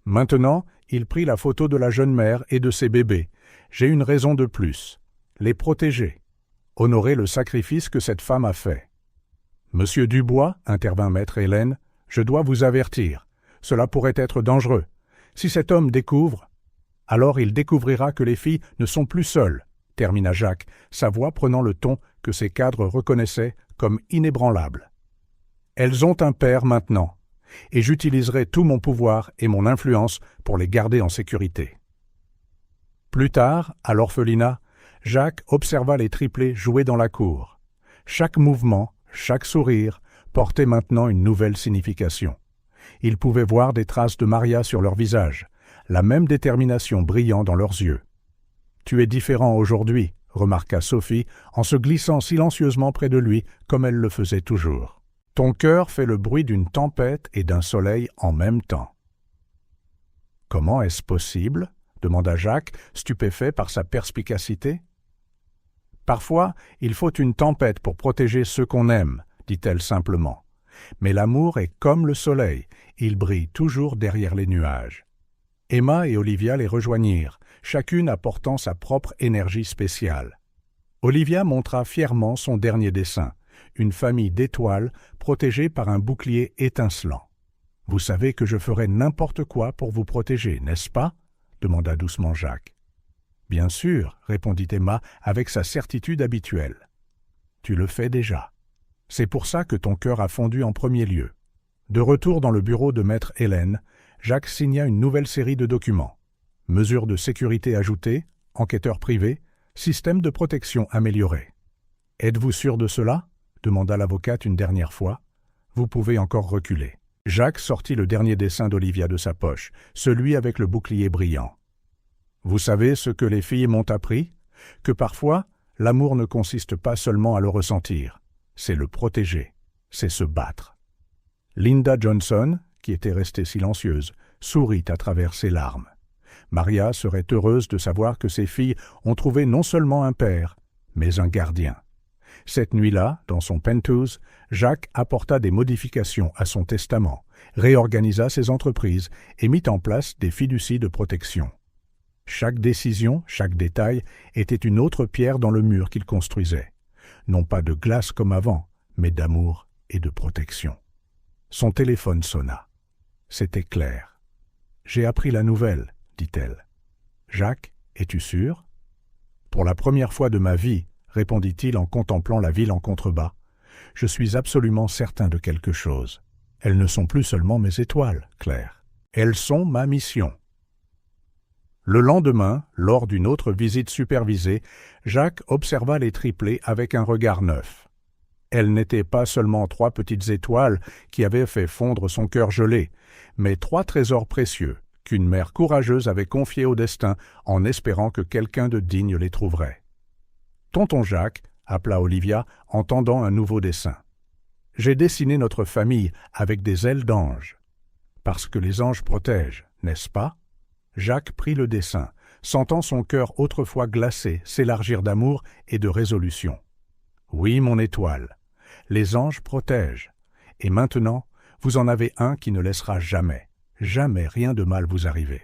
Maintenant, il prit la photo de la jeune mère et de ses bébés. J'ai une raison de plus. Les protéger. Honorer le sacrifice que cette femme a fait. »« Monsieur Dubois, intervint maître Hélène, je dois vous avertir. Cela pourrait être dangereux. Si cet homme découvre, alors il découvrira que les filles ne sont plus seules, termina Jacques, sa voix prenant le ton que ses cadres reconnaissaient comme inébranlable. Elles ont un père maintenant, et j'utiliserai tout mon pouvoir et mon influence pour les garder en sécurité. Plus tard, à l'orphelinat, Jacques observa les triplés jouer dans la cour. Chaque mouvement, chaque sourire, portait maintenant une nouvelle signification. Il pouvait voir des traces de Maria sur leur visage, la même détermination brillant dans leurs yeux. « Tu es différent aujourd'hui », remarqua Sophie en se glissant silencieusement près de lui comme elle le faisait toujours. « Ton cœur fait le bruit d'une tempête et d'un soleil en même temps. »« Comment est-ce possible ?» demanda Jacques, stupéfait par sa perspicacité. « Parfois, il faut une tempête pour protéger ceux qu'on aime, dit-elle simplement. Mais l'amour est comme le soleil, il brille toujours derrière les nuages. » Emma et Olivia les rejoignirent, chacune apportant sa propre énergie spéciale. Olivia montra fièrement son dernier dessin, une famille d'étoiles protégée par un bouclier étincelant. « Vous savez que je ferai n'importe quoi pour vous protéger, n'est-ce pas ?» demanda doucement Jacques. « Bien sûr, » répondit Emma avec sa certitude habituelle. « Tu le fais déjà. C'est pour ça que ton cœur a fondu en premier lieu. » De retour dans le bureau de maître Hélène, Jacques signa une nouvelle série de documents. Mesures de sécurité ajoutées, enquêteurs privés, système de protection amélioré. « Êtes-vous sûr de cela ?» demanda l'avocate une dernière fois. « Vous pouvez encore reculer. » Jacques sortit le dernier dessin d'Olivia de sa poche, celui avec le bouclier brillant. « Vous savez ce que les filles m'ont appris ? Que parfois, l'amour ne consiste pas seulement à le ressentir, c'est le protéger, c'est se battre. » Linda Johnson, qui était restée silencieuse, sourit à travers ses larmes. Maria serait heureuse de savoir que ses filles ont trouvé non seulement un père, mais un gardien. Cette nuit-là, dans son penthouse, Jacques apporta des modifications à son testament, réorganisa ses entreprises et mit en place des fiducies de protection. Chaque décision, chaque détail était une autre pierre dans le mur qu'il construisait. Non pas de glace comme avant, mais d'amour et de protection. Son téléphone sonna. C'était Claire. « J'ai appris la nouvelle, dit-elle. « Jacques, es-tu sûr ?»« Pour la première fois de ma vie, répondit-il en contemplant la ville en contrebas, je suis absolument certain de quelque chose. Elles ne sont plus seulement mes étoiles, Claire. Elles sont ma mission. Le lendemain, lors d'une autre visite supervisée, Jacques observa les triplés avec un regard neuf. Elles n'étaient pas seulement 3 petites étoiles qui avaient fait fondre son cœur gelé, mais 3 trésors précieux qu'une mère courageuse avait confiés au destin en espérant que quelqu'un de digne les trouverait. « Tonton Jacques », appela Olivia en tendant un nouveau dessin. « J'ai dessiné notre famille avec des ailes d'ange. Parce que les anges protègent, n'est-ce pas ?» Jacques prit le dessin, sentant son cœur autrefois glacé s'élargir d'amour et de résolution. « Oui, mon étoile, les anges protègent. Et maintenant, vous en avez un qui ne laissera jamais rien de mal vous arriver. »«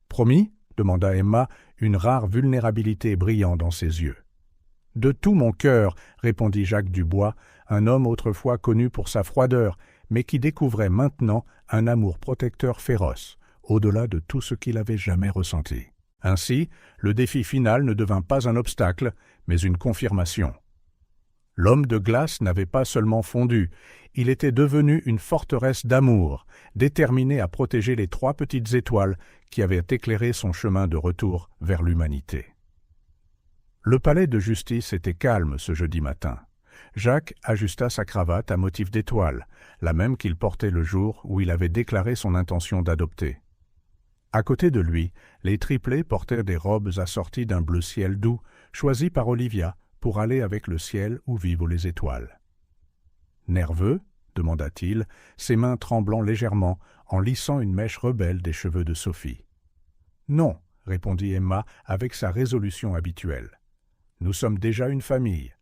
Promis ?» demanda Emma, une rare vulnérabilité brillant dans ses yeux. « De tout mon cœur, répondit Jacques Dubois, un homme autrefois connu pour sa froideur, mais qui découvrait maintenant un amour protecteur féroce, au-delà de tout ce qu'il avait jamais ressenti. Ainsi, le défi final ne devint pas un obstacle, mais une confirmation. L'homme de glace n'avait pas seulement fondu, il était devenu une forteresse d'amour, déterminé à protéger les 3 petites étoiles qui avaient éclairé son chemin de retour vers l'humanité. Le palais de justice était calme ce jeudi matin. Jacques ajusta sa cravate à motif d'étoile, la même qu'il portait le jour où il avait déclaré son intention d'adopter. À côté de lui, les triplés portèrent des robes assorties d'un bleu ciel doux, choisi par Olivia pour aller avec le ciel où vivent les étoiles. « Nerveux ?» demanda-t-il, ses mains tremblant légèrement en lissant une mèche rebelle des cheveux de Sophie. « Non » répondit Emma avec sa résolution habituelle. « Nous sommes déjà une famille.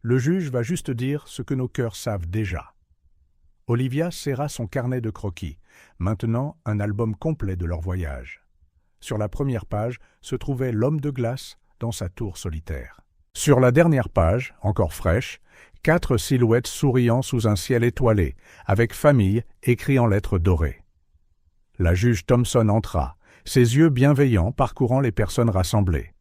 Le juge va juste dire ce que nos cœurs savent déjà. » Olivia serra son carnet de croquis, maintenant un album complet de leur voyage. Sur la première page se trouvait l'homme de glace dans sa tour solitaire. Sur la dernière page, encore fraîche, 4 silhouettes souriant sous un ciel étoilé, avec famille écrit en lettres dorées. La juge Thompson entra, ses yeux bienveillants parcourant les personnes rassemblées.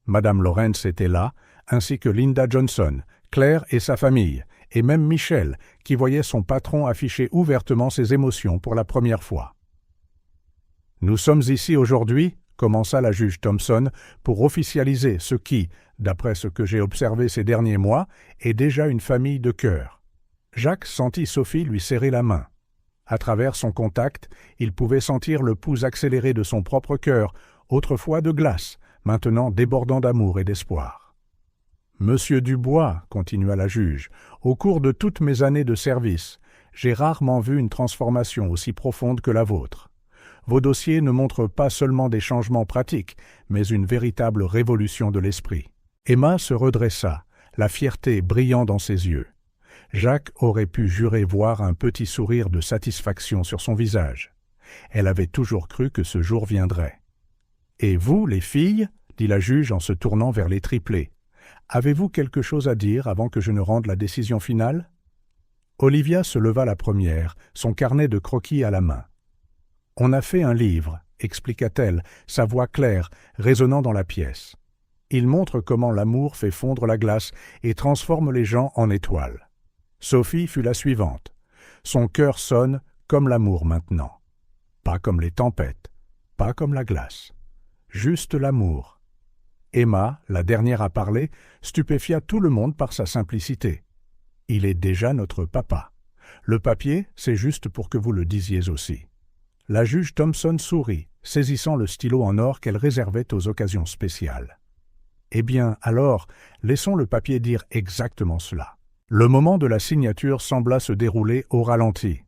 Madame Lawrence était là, ainsi que Linda Johnson, Claire et sa famille, et même Michel, qui voyait son patron afficher ouvertement ses émotions pour la première fois. « Nous sommes ici aujourd'hui, » commença la juge Thompson, pour officialiser ce qui, d'après ce que j'ai observé ces derniers mois, est déjà une famille de cœur. Jacques sentit Sophie lui serrer la main. À travers son contact, il pouvait sentir le pouls accéléré de son propre cœur, autrefois de glace, maintenant débordant d'amour et d'espoir. « Monsieur Dubois, » continua la juge, « au cours de toutes mes années de service, j'ai rarement vu une transformation aussi profonde que la vôtre. Vos dossiers ne montrent pas seulement des changements pratiques, mais une véritable révolution de l'esprit. » Emma se redressa, la fierté brillant dans ses yeux. Jacques aurait pu jurer voir un petit sourire de satisfaction sur son visage. Elle avait toujours cru que ce jour viendrait. « Et vous, les filles, » dit la juge en se tournant vers les triplés, « avez-vous quelque chose à dire avant que je ne rende la décision finale ?» Olivia se leva la première, son carnet de croquis à la main. « On a fait un livre, » expliqua-t-elle, sa voix claire, résonnant dans la pièce. « Il montre comment l'amour fait fondre la glace et transforme les gens en étoiles. » Sophie fut la suivante. Son cœur sonne comme l'amour maintenant. Pas comme les tempêtes, pas comme la glace. Juste l'amour. Emma, la dernière à parler, stupéfia tout le monde par sa simplicité. « Il est déjà notre papa. Le papier, c'est juste pour que vous le disiez aussi. » La juge Thompson sourit, saisissant le stylo en or qu'elle réservait aux occasions spéciales. « Eh bien, alors, laissons le papier dire exactement cela. » Le moment de la signature sembla se dérouler au ralenti.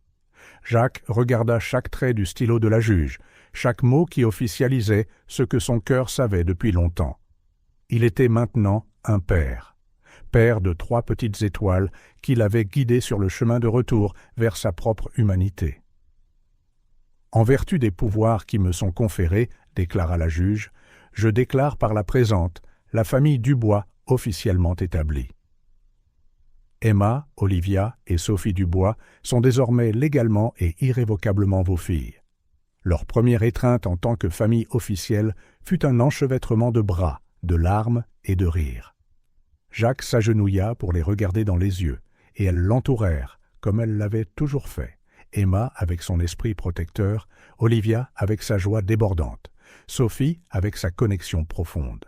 Jacques regarda chaque trait du stylo de la juge, chaque mot qui officialisait ce que son cœur savait depuis longtemps. Il était maintenant un père. Père de 3 petites étoiles qui l'avaient guidé sur le chemin de retour vers sa propre humanité. « En vertu des pouvoirs qui me sont conférés, déclara la juge, je déclare par la présente la famille Dubois officiellement établie. Emma, Olivia et Sophie Dubois sont désormais légalement et irrévocablement vos filles. Leur première étreinte en tant que famille officielle fut un enchevêtrement de bras, de larmes et de rires. Jacques s'agenouilla pour les regarder dans les yeux, et elles l'entourèrent, comme elle l'avait toujours fait. Emma avec son esprit protecteur, Olivia avec sa joie débordante, Sophie avec sa connexion profonde.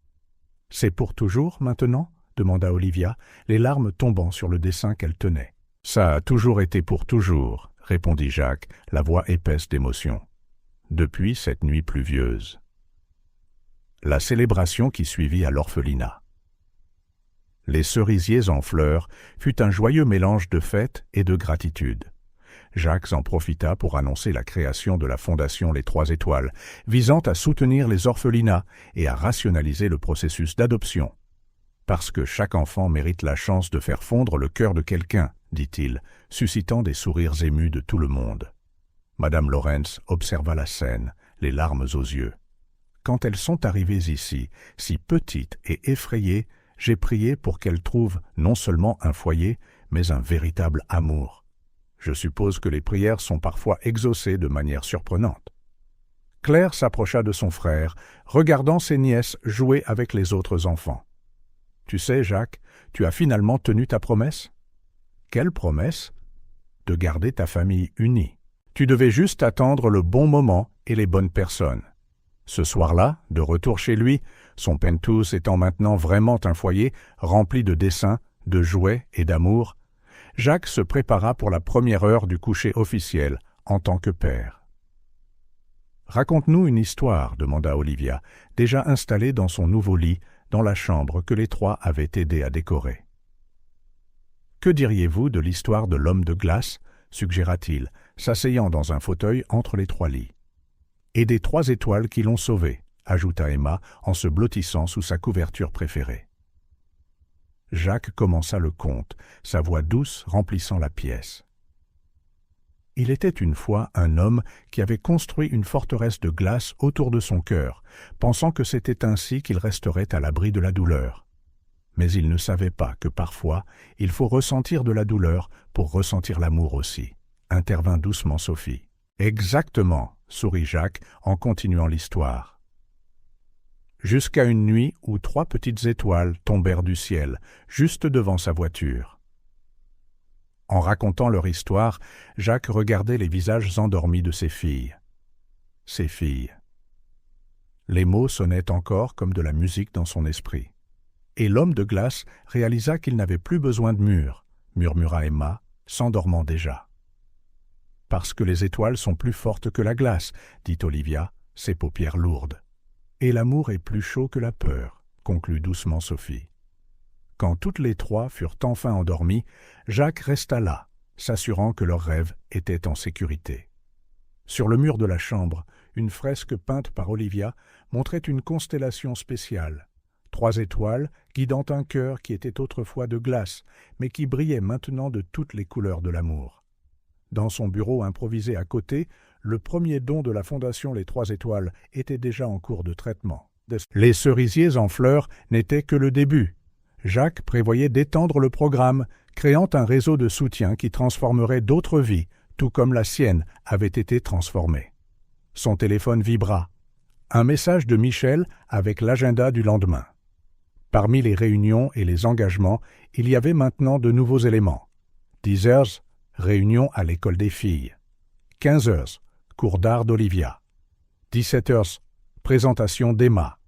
« C'est pour toujours, maintenant ?» demanda Olivia, les larmes tombant sur le dessin qu'elle tenait. « Ça a toujours été pour toujours, » répondit Jacques, la voix épaisse d'émotion. « Depuis cette nuit pluvieuse. » La célébration qui suivit à l'orphelinat. Les cerisiers en fleurs fut un joyeux mélange de fête et de gratitude. Jacques en profita pour annoncer la création de la Fondation Les Trois Étoiles, visant à soutenir les orphelinats et à rationaliser le processus d'adoption. « Parce que chaque enfant mérite la chance de faire fondre le cœur de quelqu'un, » dit-il, suscitant des sourires émus de tout le monde. Madame Lawrence observa la scène, les larmes aux yeux. « Quand elles sont arrivées ici, si petites et effrayées, j'ai prié pour qu'elles trouvent non seulement un foyer, mais un véritable amour. Je suppose que les prières sont parfois exaucées de manière surprenante. » Claire s'approcha de son frère, regardant ses nièces jouer avec les autres enfants. « Tu sais, Jacques, tu as finalement tenu ta promesse ?»« Quelle promesse ? » ?»« De garder ta famille unie. Tu devais juste attendre le bon moment et les bonnes personnes. » Ce soir-là, de retour chez lui, son penthouse étant maintenant vraiment un foyer rempli de dessins, de jouets et d'amour, Jacques se prépara pour la première heure du coucher officiel en tant que père. « Raconte-nous une histoire, » demanda Olivia, déjà installée dans son nouveau lit, dans la chambre que les trois avaient aidé à décorer. « Que diriez-vous de l'histoire de l'homme de glace ?» suggéra-t-il, s'asseyant dans un fauteuil entre les trois lits. « Et des trois étoiles qui l'ont sauvé », ajouta Emma en se blottissant sous sa couverture préférée. Jacques commença le conte, sa voix douce remplissant la pièce. Il était une fois un homme qui avait construit une forteresse de glace autour de son cœur, pensant que c'était ainsi qu'il resterait à l'abri de la douleur. Mais il ne savait pas que parfois, il faut ressentir de la douleur pour ressentir l'amour aussi, intervint doucement Sophie. « Exactement, » sourit Jacques en continuant l'histoire. Jusqu'à une nuit où trois petites étoiles tombèrent du ciel, juste devant sa voiture. En racontant leur histoire, Jacques regardait les visages endormis de ses filles. Ses filles. Les mots sonnaient encore comme de la musique dans son esprit. Et l'homme de glace réalisa qu'il n'avait plus besoin de murs, murmura Emma, s'endormant déjà. « Parce que les étoiles sont plus fortes que la glace, » dit Olivia, ses paupières lourdes. « Et l'amour est plus chaud que la peur, » conclut doucement Sophie. Quand toutes les trois furent enfin endormies, Jacques resta là, s'assurant que leur rêve était en sécurité. Sur le mur de la chambre, une fresque peinte par Olivia montrait une constellation spéciale. 3 étoiles guidant un cœur qui était autrefois de glace, mais qui brillait maintenant de toutes les couleurs de l'amour. Dans son bureau improvisé à côté, le premier don de la Fondation Les Trois Étoiles était déjà en cours de traitement. Les cerisiers en fleurs n'étaient que le début. Jacques prévoyait d'étendre le programme, créant un réseau de soutien qui transformerait d'autres vies, tout comme la sienne avait été transformée. Son téléphone vibra. Un message de Michel avec l'agenda du lendemain. Parmi les réunions et les engagements, il y avait maintenant de nouveaux éléments. 10 heures, réunion à l'école des filles. 15 heures, cours d'art d'Olivia. 17 heures, présentation d'Emma.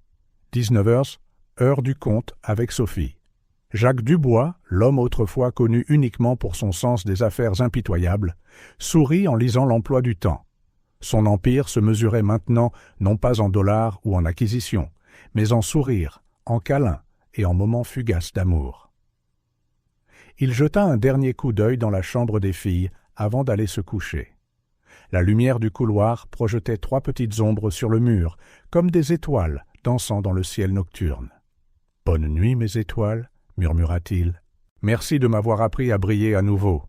19 heures, heure du conte avec Sophie. Jacques Dubois, l'homme autrefois connu uniquement pour son sens des affaires impitoyables, sourit en lisant l'emploi du temps. Son empire se mesurait maintenant non pas en dollars ou en acquisitions, mais en sourires, en câlins et en moments fugaces d'amour. Il jeta un dernier coup d'œil dans la chambre des filles avant d'aller se coucher. La lumière du couloir projetait 3 petites ombres sur le mur, comme des étoiles dansant dans le ciel nocturne. « Bonne nuit, mes étoiles » murmura-t-il. « Merci de m'avoir appris à briller à nouveau. »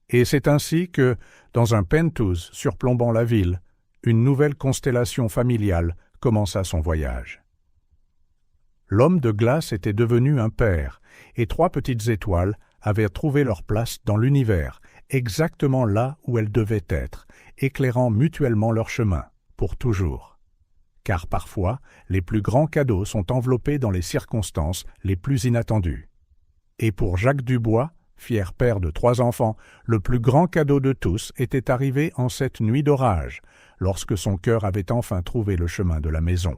Et c'est ainsi que, dans un penthouse surplombant la ville, une nouvelle constellation familiale commença son voyage. L'homme de glace était devenu un père, et 3 petites étoiles avaient trouvé leur place dans l'univers, exactement là où elles devaient être, éclairant mutuellement leur chemin, pour toujours. car parfois les plus grands cadeaux sont enveloppés dans les circonstances les plus inattendues. Et pour Jacques Dubois, fier père de 3 enfants, le plus grand cadeau de tous était arrivé en cette nuit d'orage, lorsque son cœur avait enfin trouvé le chemin de la maison.